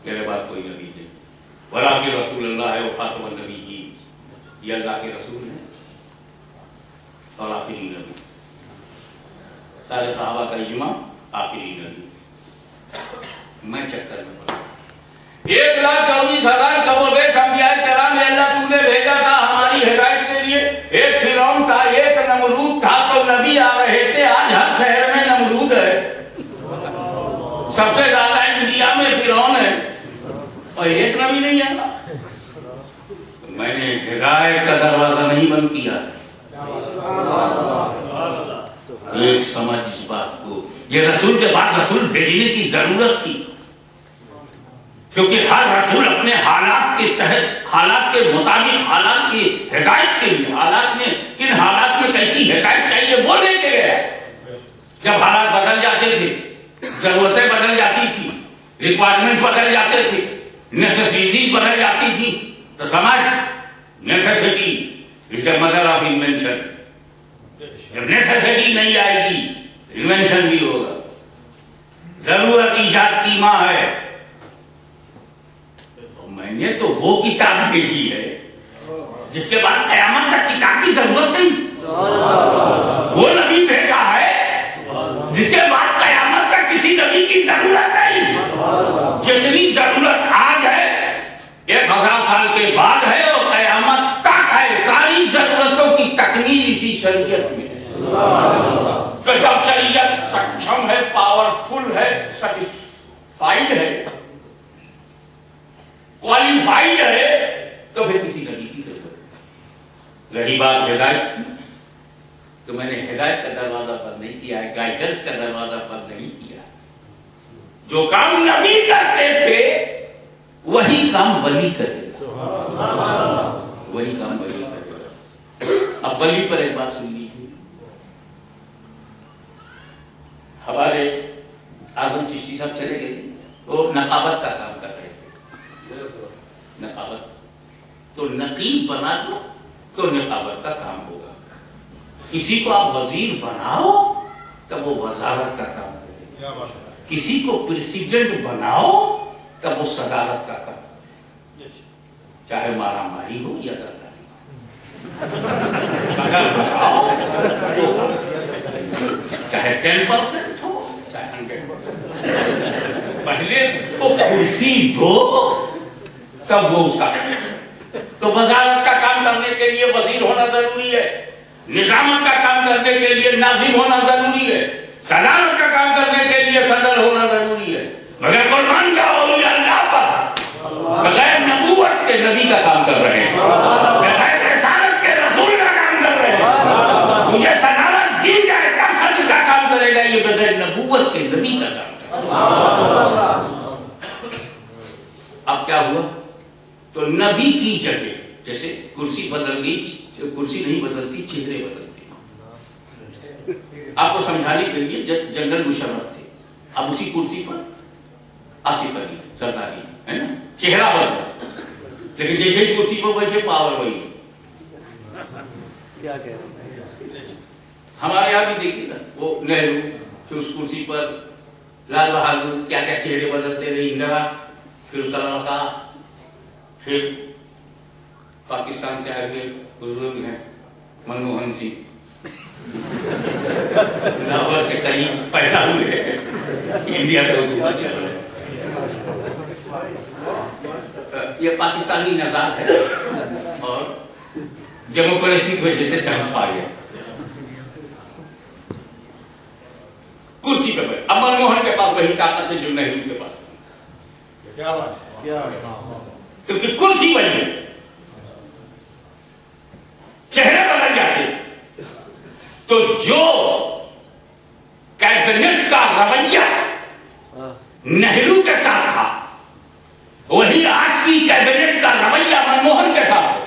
میرے بعد کوئی نبی نہیں, ولا کہ رسول اللہ ہے, وہ خاتم النبی, یہ اللہ کے رسول ہیں اور آخری نبی. سارے صحابہ کا اجماع, آخری نبی. میں چکر میں پڑا, 1,24,000 کم و بیش انبیاء کرام اللہ تو نے بھیجا تھا ہماری ہدایت کے لیے. ایک فرعون تھا, ایک نمرود تھا, تو نبی آ رہے تھے. آج ہر شہر میں نمرود ہے, سب سے زیادہ انڈیا میں فرعون ہے, اور ایک نبی نہیں آتا. میں نے ہدایت کا دروازہ نہیں بند کیا. ایک سمجھ اس بات کو, یہ رسول کے بعد رسول بھیجنے کی ضرورت تھی, کیونکہ ہر رسول اپنے حالات کے تحت, حالات کے مطابق, حالات کی ہدایت کے لیے, حالات میں کن حالات میں کیسی ہدایت چاہیے وہ لے کے گیا. جب حالات بدل جاتے تھے, ضرورتیں بدل جاتی تھی, ریکوائرمنٹ بدل جاتے تھے, نیسیسٹی بدل جاتی تھی, تو سمجھ necessity is a mother of invention. جب نیسیسٹی نہیں آئے گی انوینشن بھی ہوگا. ضرورت ایجاد کی ماں ہے. میں نے تو وہ کتاب بھیجی ہے جس کے بعد قیامت تک کتاب کی ضرورت نہیں. وہ نبی بھیجا ہے جس کے بعد قیامت تک کسی نبی کی ضرورت نہیں. جتنی ضرورت آج ہے 1000 سال کے بعد ہے اور قیامت تک ہے. ساری ضرورتوں کی تکمیل اسی شریعت میں ہے. تو جب میں نے ہدایت کا دروازہ بند نہیں کیا ہے، گائیڈنس کا دروازہ بند نہیں کیا۔ جو کام نبی کرتے تھے وہی کام ولی کرے گا، وہی کام ولی کرے گا۔ اب ولی پر ایک بات سن لیجیے، ہمارے اعظم چشتی صاحب چلے گئے، وہ نقابت کا کام کر رہے تھے، نقابت، تو نقیب بنا دو تو نقابت کا کام ہوگا، کسی کو آپ وزیر بناؤ تب وہ وزارت کا کام کرے گا، کسی کو پریسیڈنٹ بناؤ تب وہ صدارت کا کام، چاہے مارا ماری ہو یا سرداری اگر بناؤ تو چاہے 10% ہو چاہے 100%، پہلے تو کرسی دو تب وہ اس کا، تو وزارت کا کام کرنے کے لیے وزیر ہونا ضروری ہے، نظامت کا کام کرنے کے لیے ناظم ہونا ضروری ہے، صدارت کا کام کرنے کے لیے صدر ہونا ضروری ہے، مگر قربان جاؤ اولیاء اللہ پر بغیر نبوت کے نبی کا کام کر رہے ہیں، بغیر رسالت کے رسول کا کام کر رہے ہیں، مجھے صدارت دی جائے تب صدر کا کام کرے گا، یہ بغیر نبوت کے نبی کا کام کرے گا۔ اب کیا ہوا؟ تو نبی کی جگہ جیسے کرسی بدل گئی، کرسی نہیں بدلتی، چہرے بدلتے ہیں۔ آپ کو سمجھانے کے لیے جنرل مشرف تھے، اب اسی کرسی پر آصف علی سرداری ہے نا، چہرہ بدلا، لیکن جیسے ہی کرسی پر بیٹھے پاور وہی۔ کیا کہہ رہے ہیں؟ ہمارے یہاں بھی دیکھیے نا، وہ نہرو پھر اس کرسی پر، لال بہادر کیا کیا چہرے بدلتے رہے، اندرا پھر اس کا لڑکا، پھر پاکستان سے آئے ہوئے بزرگ ہیں منموہن سنگھ، لاہور کے کہیں پیدا ہوئے انڈیا کا حکومت کر رہے ہیں۔ یہ پاکستانی نژاد ہے اور ڈیموکریسی کی وجہ سے چانس پا گیا، کرسی پہ بیٹھے۔ اب منموہن کے پاس وہی طاقت ہے جو نہرو کے پاس، کیا بات ہے، کیونکہ کرسی وہی ہے، چہرے بدل جاتے، تو جو کیبنٹ کا رویہ نہرو کے ساتھ تھا وہی آج کی کیبنٹ کا رویہ منموہن کے ساتھ ہے،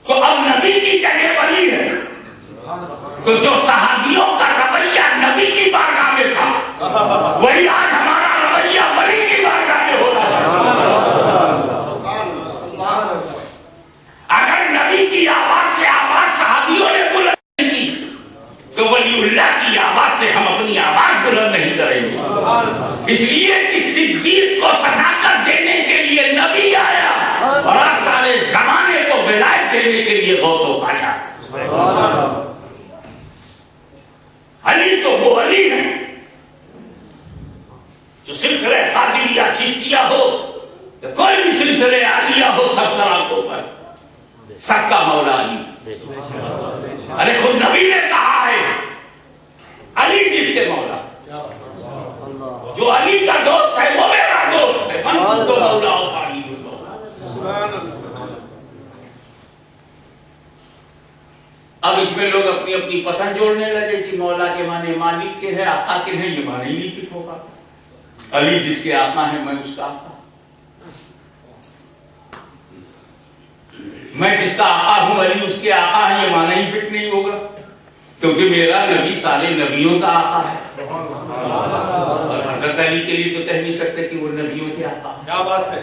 تو اب نبی کی جگہ ولی ہے، تو جو صحابیوں کا رویہ نبی کی بارگاہ میں تھا وہی آج ہمارا رویہ ولی کی بارگاہ میں ہو رہا ہے۔ اگر نبی کی آواز سے آواز صحابیوں نے بلند نہیں کی تو ولی اللہ کی آواز سے ہم اپنی آواز بلند نہیں کریں گے، اس لیے کہ صدیق کو صداقت دینے کے لیے نبی آیا اور سارے زمانے کو ولایت دینے کے لیے غوث و خواجہ۔ علی تو وہ علی ہے جو سلسلہ قادریہ چشتیہ ہو یا کوئی بھی سلسلے عالیہ ہو، سب سراغوں پر سب کا مولا علی۔ ارے خود نبی نے کہا ہے علی جس کے مولا، جو علی کا دوست ہے وہ میرا دوست ہے، من تو مولا ہو علی۔ اب اس میں لوگ اپنی اپنی پسند جوڑنے لگے کہ مولا کے معنی مالک کے ہیں، آقا کے ہیں، یہ معنی ہی نہیں فٹ ہوگا۔ علی جس کے آقا ہے میں اس کا آقا، میں جس کا آقا ہوں علی اس کے آقا ہے، یہ معنی ہی فٹ نہیں ہوگا، کیونکہ میرا نبی سارے نبیوں کا آقا ہے، اور حضرت علی کے لیے تو کہہ نہیں سکتے کہ وہ نبیوں کے آقا ہے۔ کیا بات ہے،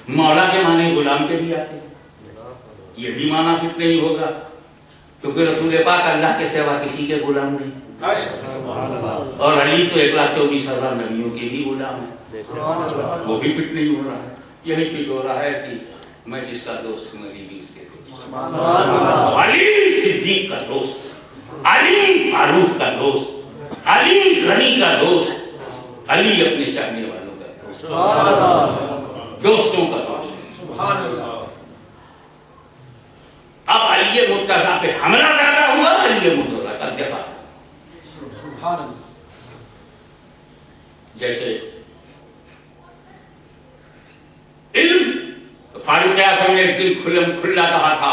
مولا کے معنی غلام کے بھی آتے ہیں، یہ بھی معنی فٹ نہیں ہوگا، کیونکہ رسول پاک اللہ کے سوا کسی کے غلام نہیں، اور علی تو 1,24,000 نبیوں کے بھی غلام ہے، وہ بھی فٹ نہیں ہو رہا ہے۔ یہی فٹ ہو رہا ہے کہ میں جس کا دوست ہوں علی بھی اس کے دوست، علی صدیق کا دوست، علی معروف کا دوست، علی غنی کا دوست، علی اپنے چاہنے والوں کا دوست، دوستوں کا دوست۔ اب علی مرتضیٰ پہ حملہ زیادہ ہوا، علی مرتضیٰ کا دفاع، جیسے علم فاروق اعظم نے ایک دن کھلا کہا تھا،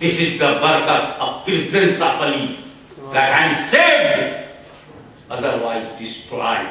This is the barakat of presence of Ali that I'm saved, otherwise destroyed.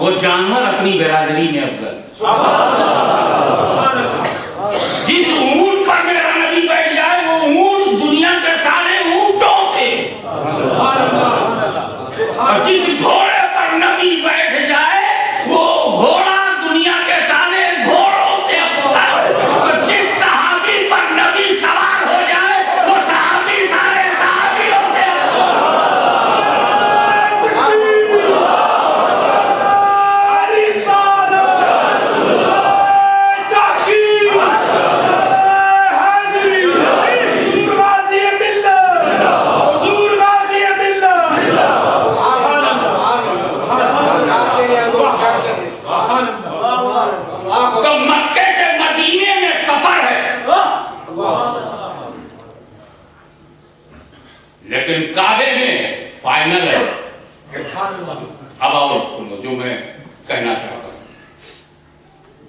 وہ جانور اپنی برادری میں افضل. جس اونٹ پر میرا نبی بیٹھ جائے وہ اونٹ دنیا کے سارے اونٹوں سے, اور جس گھوڑے پر نبی بیٹھ جائے وہ گھوڑا دنیا کے سارے گھوڑوں سے افضل, اور جس صحابی پر نبی سوار ہو جائے وہ صحابی سارے صحابیوں سے تو مکے سے مدینے میں سفر ہے, لیکن کعبے میں فائنل ہے. اب آؤ سنو جو میں کہنا چاہتا ہوں.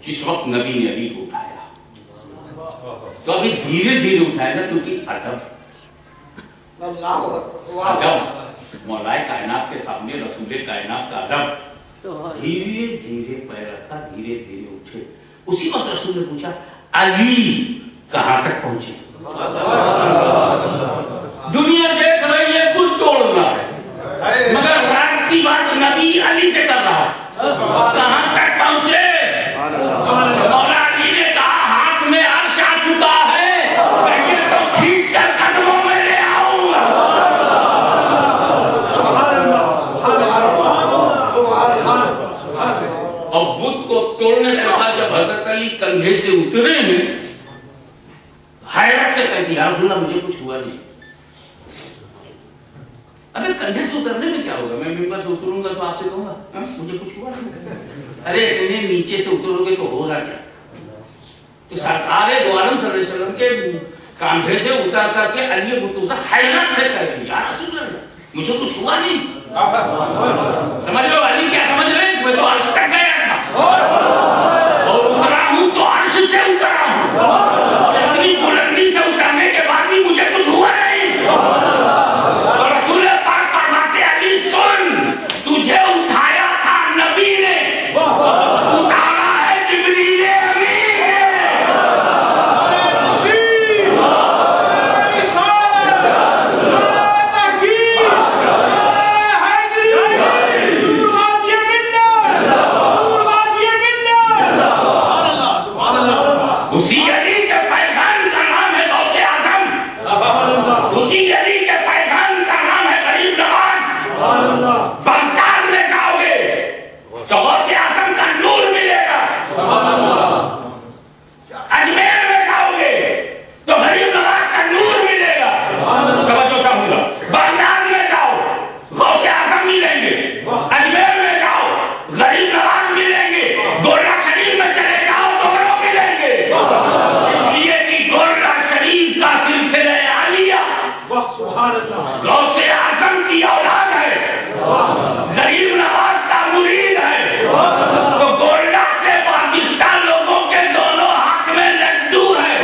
جس وقت نبی نے علی کو اٹھایا تو ابھی دھیرے دھیرے اٹھایا نا, کیونکہ ادب مولائے کائنات کے سامنے رسول کائنات کا ادب. دھیرے دھیرے پیر رکھا, دھیرے دھیرے اٹھے. اسی وقت رسول نے پوچھا علی کہاں تک پہنچے؟ دنیا دیکھ رہی ہے بت توڑنا ہے, مگر راز کی بات نبی علی سے کر رہا ہے. کہاں تک پہنچے؟ مولا علی نے کہا ہاتھ میں عرش آ چکا ہے, پہلے تو کھینچ کر قدموں میں لے آؤں. اور بت کو توڑنے کے بعد جب حضرت علی کندھے سے اترے ہیں, حیرت سے کہتی یا رسول اللہ مجھے کچھ ہوا نہیں. ابھی کندھے سے اترنے میں کیا ہوگا, میں ممبر سے اتروں گا تو آپ سے کہوں گا مجھے کچھ ہوا نہیں. ارے اتنے نیچے سے اترو گے تو ہوگا کیا؟ تو سرکار دو عالم صلی اللہ علیہ وسلم کے کاندھے سے اتر کر کے علی بت حیرت سے کہتی یا رسول اللہ مجھے کچھ ہوا نہیں. سمجھ لو علی کیا سمجھ رہے ہیں, میں تو عرش تک گیا تھا اور اترا ہوں تو عرش سے اترا ہوں, اور اتنی بلندی سے اترنے کے بعد بھی مجھے کچھ ہوا نہیں. تو رسول پاک فرماتے علی سن, تجھے اٹھایا تھا نبی نے, اتارا ہے جبریل امین نے. اسی علی کے فیضان کا نام ہے غوث اعظم, اسی علی کے فیضان کا نام ہے غریب نواز. بغداد میں جاؤ گے تو غوث اعظم کا نور ملے گا, اجمیر میں جاؤ گے تو غریب نواز کا نور ملے گا. توجہ چاہوں گا, بغداد میں جاؤ غوث اعظم ملیں گے, اجمیر میں جاؤ غریب نواز ملیں گے, گولڈا شریف میں چلے جاؤ دونوں ملیں گے. اس لیے کہ گولڈا شریف کا سلسلہ عالیہ غوث اعظم کی اولاد ہے, غریب نواز کا مرید ہے. تو گولڈا سے وابستہ لوگوں کے دونوں ہاتھ میں لڈو ہے.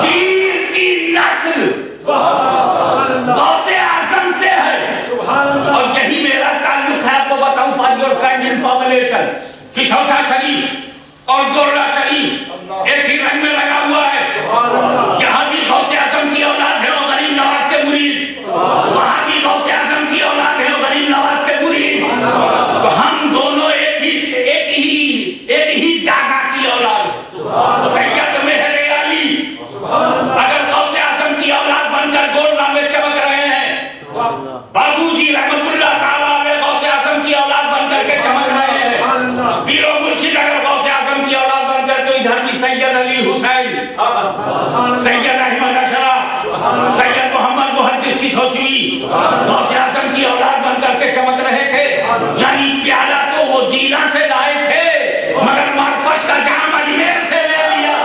پیر کی نسل غوث اعظم سے ہے, اور یہی میرا تعلق ہے. آپ کو بتاؤں فار یور کائنڈ انفارمیشن کہ چھوٹا شریف اور گولڈا شریف ایک ہی رنگ میں لگا ہوا ہے. یہاں بھی غوث اعظم کی اولاد ہے اور غریب نواز کے مرید, وہاں بھی غوث اعظم کی اولاد ہے اور غریب نواز کے مرید. تو ہم دونوں ایک ہی ڈاگا کی اولاد. سید مہر علی اگر غوث اعظم کی اولاد بن کر گولڈا میں چمک رہے ہیں, بابو جی رحمت اللہ تعالیٰ میں غوث اعظم کی اولاد بن کر کے چمک رہے ہیں. پیرو مرشد اگر غوث اعظم کی اولاد بن کر کے ادھر بھی سید علی حسین, سید احمد اشرف, سید محمد محدث کی چھوچوی غوث اعظم کی اولاد بن کر کے چمک رہے تھے. یعنی پیالہ تو وہ جیلا سے لائے تھے مگر معرفت کا جام اجمیر سے لے لیا.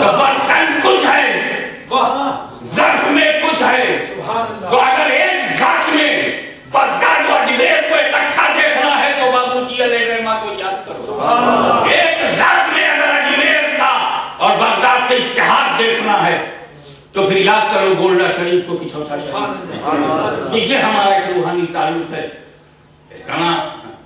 تو برتن کچھ ہے, ظرف میں کچھ ہے. تو اگر ایک ذات میں بغداد و اجمیر کو اکٹھا دیکھنا ہے تو بابو جی علیہ رحمہ کو یاد کرو. ایک ذات میں اگر اجمیر کا اور بغداد سے اتحاد دیکھنا ہے تو پھر یاد کرو گولڈا شریف کو چھوٹا شریف. یہ ہمارا ایک روحانی تعلق ہے. اتنا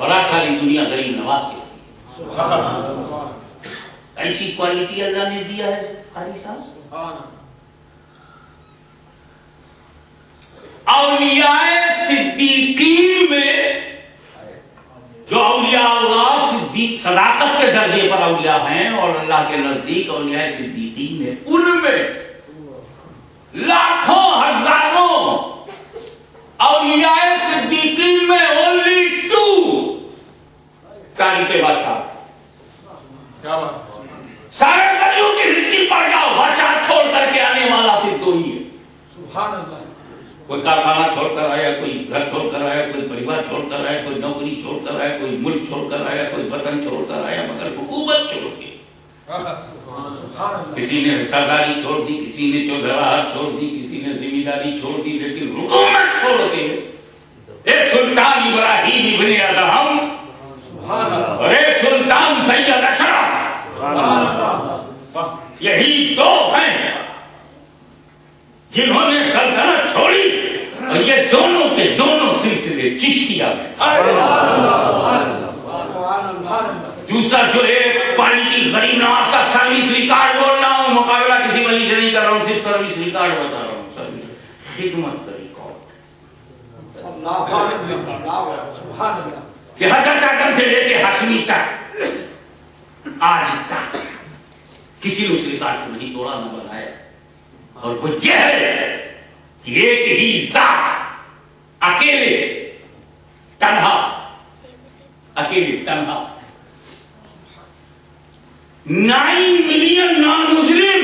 اور آج ساری دنیا غریب نواز کے ایسی کوالٹی اللہ نے دیا ہے قاری صاحب. اولیاء صدیقین میں جو اولیاء اللہ صدیق صداقت کے درجے پر اولیاء ہیں اور اللہ کے نزدیک اولیاء صدیقین ہیں، ان میں لاکھوں ہزاروں اولیاء صدیقین میں only 2 قاری کے بادشاہ. کیا بات ہے. سارے ولیوں کی ہسٹری پڑھ جاؤ، بادشاہ چھوڑ کر کے آنے والا صرف 2 ہی ہے. سبحان اللہ. کوئی کارخانہ چھوڑ کر آیا، کوئی گھر چھوڑ کر آیا، کوئی پریوار چھوڑ کر آیا، کوئی نوکری چھوڑ کر آیا، کوئی ملک چھوڑ کر آیا، کوئی وطن چھوڑ کر آیا، مگر حکومت چھوڑ کے. کسی نے سرداری چھوڑ دی، کسی نے چودھراہٹ چھوڑ دی، کسی نے ذمہ داری چھوڑ دی، لیکن حکومت چھوڑ کے ایک سلطان ابراہیم ابن ادہم اور ایک سلطان سید اشرف، یہی 2 ہیں جنہوں نے سلطنت چھوڑی، اور یہ دونوں کے دونوں سلسلے چشتیہ میں. دوسرا جو ہے پانی کی غریب نواز کا سروس ریکارڈ بول رہا ہوں، مقابلہ کسی ولی سے نہیں کر رہا ہوں، صرف سروس ریکارڈ بتا رہا ہوں. خدمت کا ریکارڈ کہ حضرت آدم سے لے کے ہاشمی تک آج تک کسی نے اس ریکارڈ کو نہیں توڑا، نہ بنایا. اور وہ یہ ہے کہ ایک ہی ذات اکیلے تنہا 9 ملین نان مسلم،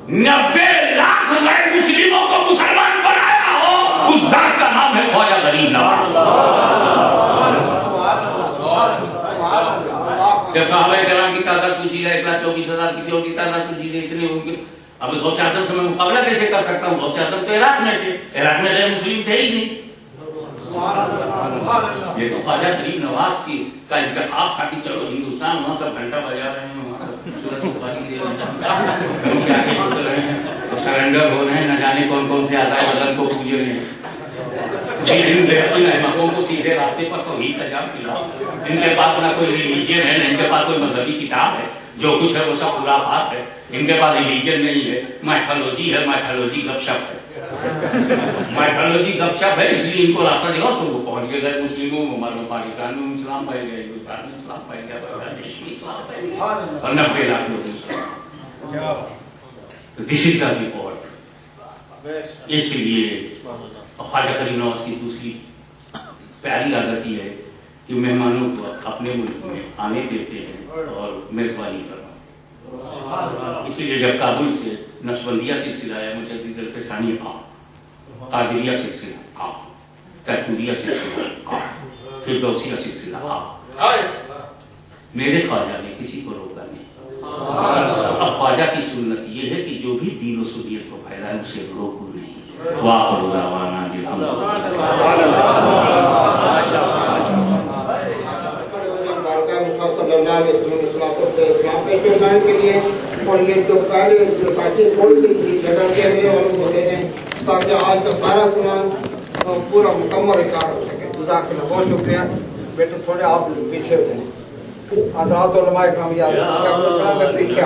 90 لاکھ غیر مسلموں کو مسلمان بنایا ہو، اس ذات کا نام ہے خواجہ غریب نواز. جب صحابہ کرام کی تعداد پوچھی ہے 1,24,000، کسی اور کی تعداد پوچھی ہے اتنے ان کے، اب غوث اعظم سے میں مقابلہ کیسے کر سکتا ہوں؟ غوث اعظم تو عراق میں تھے، عراق میں غیر مسلم تھے ہی نہیں. یہ تو خواجہ غریب نواز کا انتخاب تھا کہ چلو ہندوستان وہاں سب گھنٹہ بجا رہے ہیں، وہاں سب خوبصورت سرنڈر ہو رہے ہیں، نہ جانے کون کون سے آزاد وطن کو پوج رہے ہیں. کو سیدھے راستے پر توحید کا جام کھلا. ان کے پاس نہ کوئی ریلیجن ہے، نہ ان کے پاس کوئی مذہبی کتاب ہے، جو کچھ ہے وہ سب خرافات ہے. ان کے پاس ریلیجن نہیں ہے، مائتھولوجی ہے، مائتھولوجی گپ شپ ہے. مائتھولوجی گپ شپ ہے، اس لیے ان کو راستہ دکھاؤ تو وہ پہنچ گئے غیر مسلموں کو. معلوم پاکستان میں اسلام پائے گئے، ہندوستان میں اسلام پائے گیا، بنگلہ دیش میں اسلام پائے گیا، اور 90 لاکھ لوگ اسلام. دس از دا رپورٹ. اس لیے خواجہ غریب نواز کی دوسری پیاری عادت یہ ہے کہ مہمانوں کو اپنے ملک میں آنے دیتے ہیں اور میزبانی کرنا. اسی لیے جب کابل سے نقشبندیہ سلسلہ آیا، مجدد الفسانی قادریہ سلسلہ تیموریہ سلسلہ فردوسیہ سلسلہ، میرے خواجہ نے کسی کو روکا نہیں. اب خواجہ کی سنت یہ ہے کہ جو بھی دین و سنیت کو پھیلائے اسے روکو نہیں. واخر دعوانا صلی اللہ علیہ وسلم پیش کرنے کے لیے، اور یہ جو پہلے ساتھی تھوڑی سی جگہ کے لیے والوں کو دے دیں تاکہ آج کا سارا سلام پورا مکمل ریکارڈ ہو سکے. جزاک اللہ، بہت شکریہ. بیٹے تھوڑے آپ پیچھے ہوتے ہیں، حضرات علماء اکرام یاد السلام کے پیچھے آ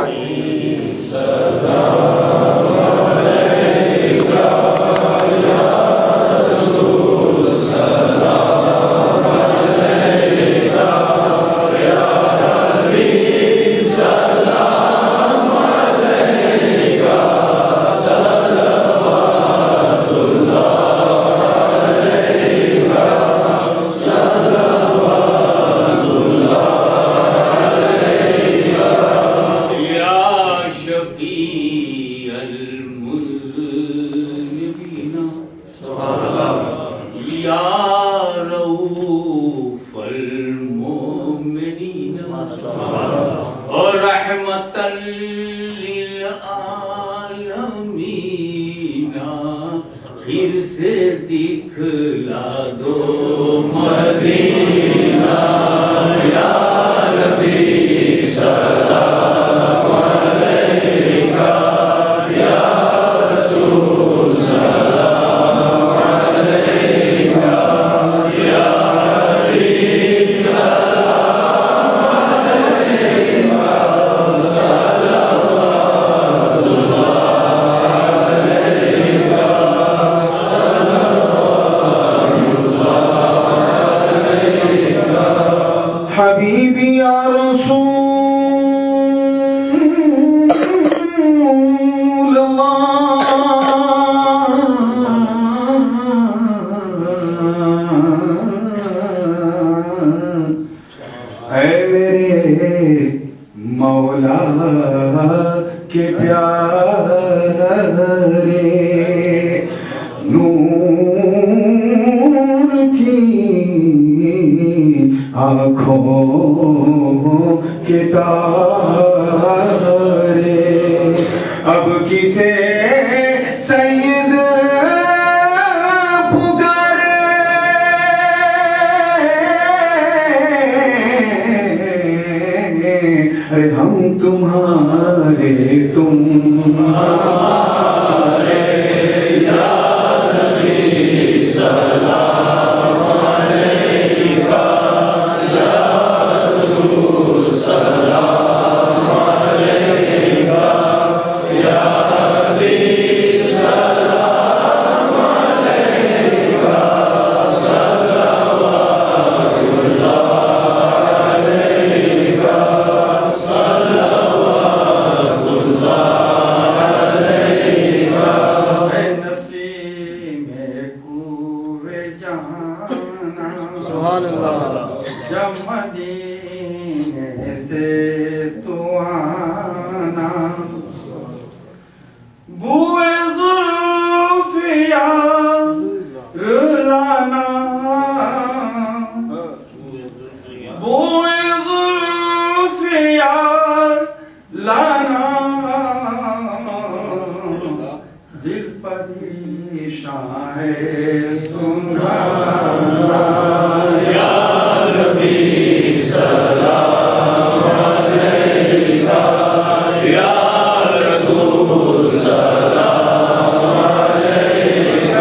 پھر سے دکھلا دو مدینہ یا نبی سلام علیکہ یا رسول سلام علیکہ یا آنکھوں کے تارے اب کسے سید پکارے ارے ہم تمہارے تم ہمارے یا نبی سلام علیکہ یا رسول سلام علیکہ یا حبیب سلام علیکہ صلوات اللہ علیکہ صلوات اللہ علیکہ اے نسیم کوہ جانا سبحان اللہ جب مدینے سے تو آنا بوئے زلف یار لانا بوئے زلف یار لانا دل پریشان ہے سنانا یا نبی سلام علیکہ یا رسول سلام علیکہ یا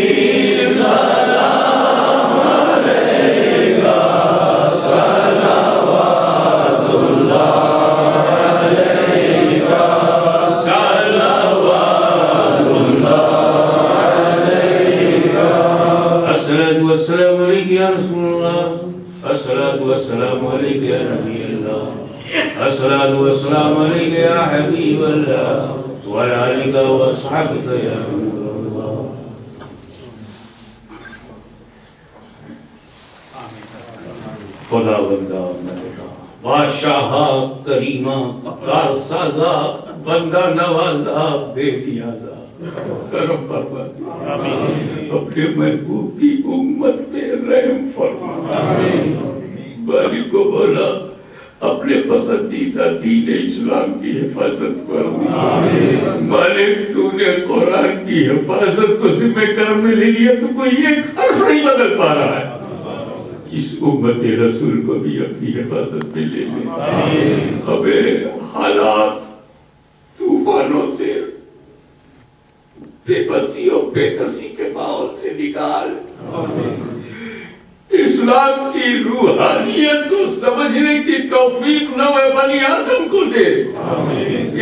حبیب سلام علیکہ صلوات اللہ علیکہ صلوات اللہ علیکہ الصلاة والسلام عليك يا رسول الله، الصلاة والسلام عليك يا نبي الله، الصلاة والسلام عليك يا حبيب الله، وعلى آلك وأصحابك يا نور الله. خدا بندہ بادشاہ کریمہ کارسازا بندہ نوازا بے نیازا کرم فرما اپنے محبوب کی امت پہ رحم فرما باری کو بولا اپنے پسندیدہ دین اسلام کی حفاظت فرما مالک تو نے قرآن کی حفاظت کو ذمہ کار میں لے لیا تو کوئی ایک حرف نہیں بدل پا رہا ہے اس امت رسول کو بھی اپنی حفاظت میں لے لے ہمیں حالات طوفانوں سے بے بسی اور بے کسی کے ماحول سے نکال اسلام کی روحانیت کو سمجھنے کی توفیق نو بنی آدم کو دے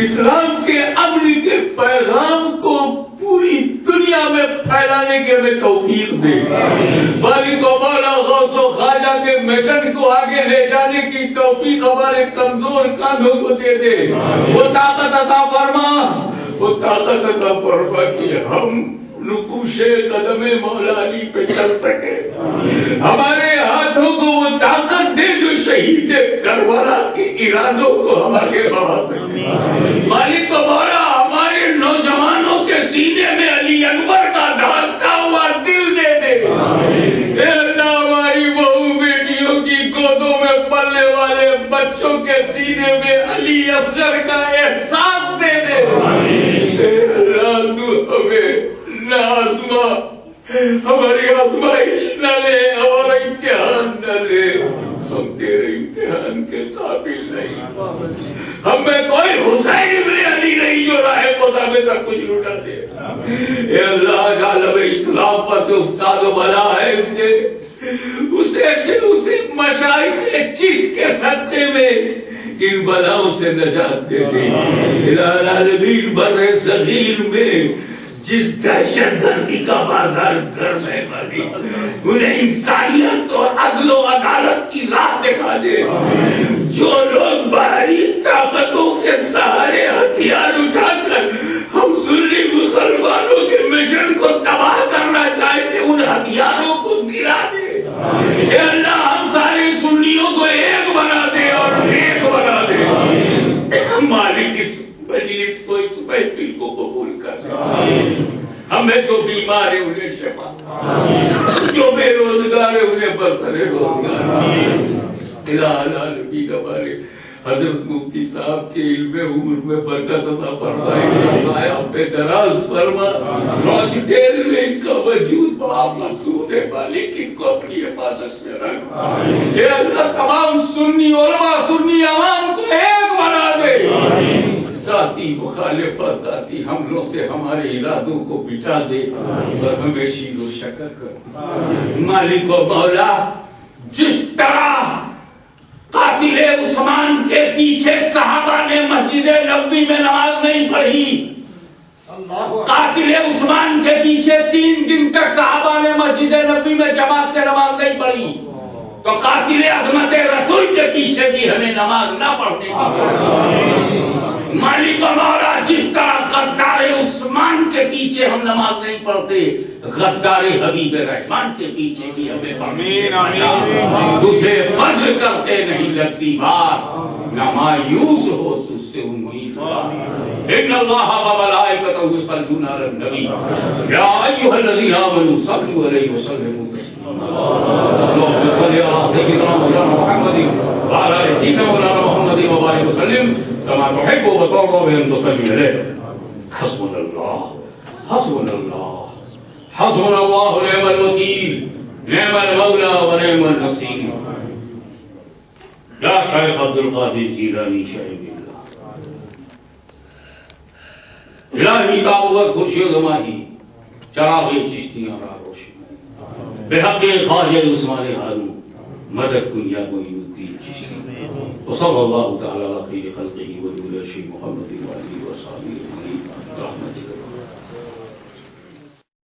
اسلام کے امن کے پیغام کو پوری دنیا میں پھیلانے کے ہمیں توفیق دے باری کو مولا غوث و خواجہ کے مشن کو آگے لے جانے کی توفیق ہمارے کمزور کاندھوں کو دے دے وہ طاقت عطا فرما کہ ہم نقوش قدم مولا علی پہ چل سکے ہمارے ہاتھوں کو وہ طاقت دے جو شہید کربلا کے ارادوں کو ہمارے بڑھا سکے مالک کو مولا ہمارے نوجوانوں کے سینے میں علی اکبر کا دھڑکتا ہوا دل دے دے اے اللہ ہماری بہو بیٹیوں کی گودوں میں پلنے والے بچوں کے سینے میں علی اصغر کا احساس دے دے اے اللہ تو ہمیں نہ آزما ہماری آزمائش نہ لے ہمارا امتحان نہ لے ہم تیرے امتحان کے قابل نہیں ہم میں کوئی حسین ابن علی نہیں جو راہ خدا میں سب کچھ لٹا دے اے اللہ عالم اسلام پر جو استاد و بلا ہے اسے مشائخ چشت کے صدقے میں ان بلاؤں سے نجات دے دے العالمین بر صغیر میں جس دہشت گردی کا بازار گرم ہے مالی انہیں انسانیت اور عدل و عدالت کی راہ دکھا دے جو لوگ باہری طاقتوں کے سہارے ہتھیار اٹھا کر ہم سنی مسلمانوں کے مشن کو تباہ کرنا چاہتے ان ہتھیاروں کو گرا دے اے اللہ ہم سارے سنیوں کو ایک بنا دے اور ایک بنا دے مالک اس مجلس کو اس محفل کو قبول کر ہمیں جو بیمار ہے انہیں شفا جو بے روزگار ہے انہیں بسر روزگار الہ العالمین ہمارے حضرت مفتی صاحب کے علم عمر میں برکت عطا فرمائے، سایہ پہ دراز فرما، روشٹیل میں ان کا وجود بڑا مسعود ہے مالک، ان کو اپنی حفاظت میں رکھ، اے اللہ تمام سنی علماء سنی عوام کو ایک بنا دے، ذاتی مخالفت ذاتی حملوں سے ہمارے ارادوں کو مٹا دے اور ہمیں شیر و شکر کر دے مالک و مولا۔ جس طرح قاتل عثمان کے پیچھے صحابہ نے مسجد نبوی میں نماز نہیں پڑھی، قاتل عثمان کے پیچھے 3 دن تک صحابہ نے مسجد نبوی میں جماعت سے نماز نہیں پڑھی، تو قاتل عظمت رسول کے پیچھے بھی ہمیں نماز نہ پڑھنے کی مالک و مولا۔ جس طرح غدار عثمان کے پیچھے ہم نماز نہیں پڑھتے، غدار حبیب رحمان کے پیچھے بھی ہمیں پڑھنے، تجھے فضل کرتے نہیں لگتی بات، نہ مایوس ہو تجھ سے امید، ان اللہ وملائکتہ یصلون علی النبی یا ایھا الذین آمنوا صلوا علیہ وسلموا اللهم صل على سيدنا مولانا محمد وعلى آل سيدنا مولانا محمد وبارك وسلم كما تحب وترضى بأن تصلي عليه۔ حسبنا الله حسبنا الله حسبنا الله نعم الوكيل نعم المولى ونعم النصير۔ يا شيخ عبد القادر جیلانی شاہد اللہ الہی تابوت خورشید و زمانی چراغ چشتیاں را روشن بحق خواجہ عثمان ہارون مدد کن یا معین الدین چشتی، وصلی اللہ تعالی علی خیر خلقہ وجل شیخ محمد وعلی وصحبہ اجمعین برحمتک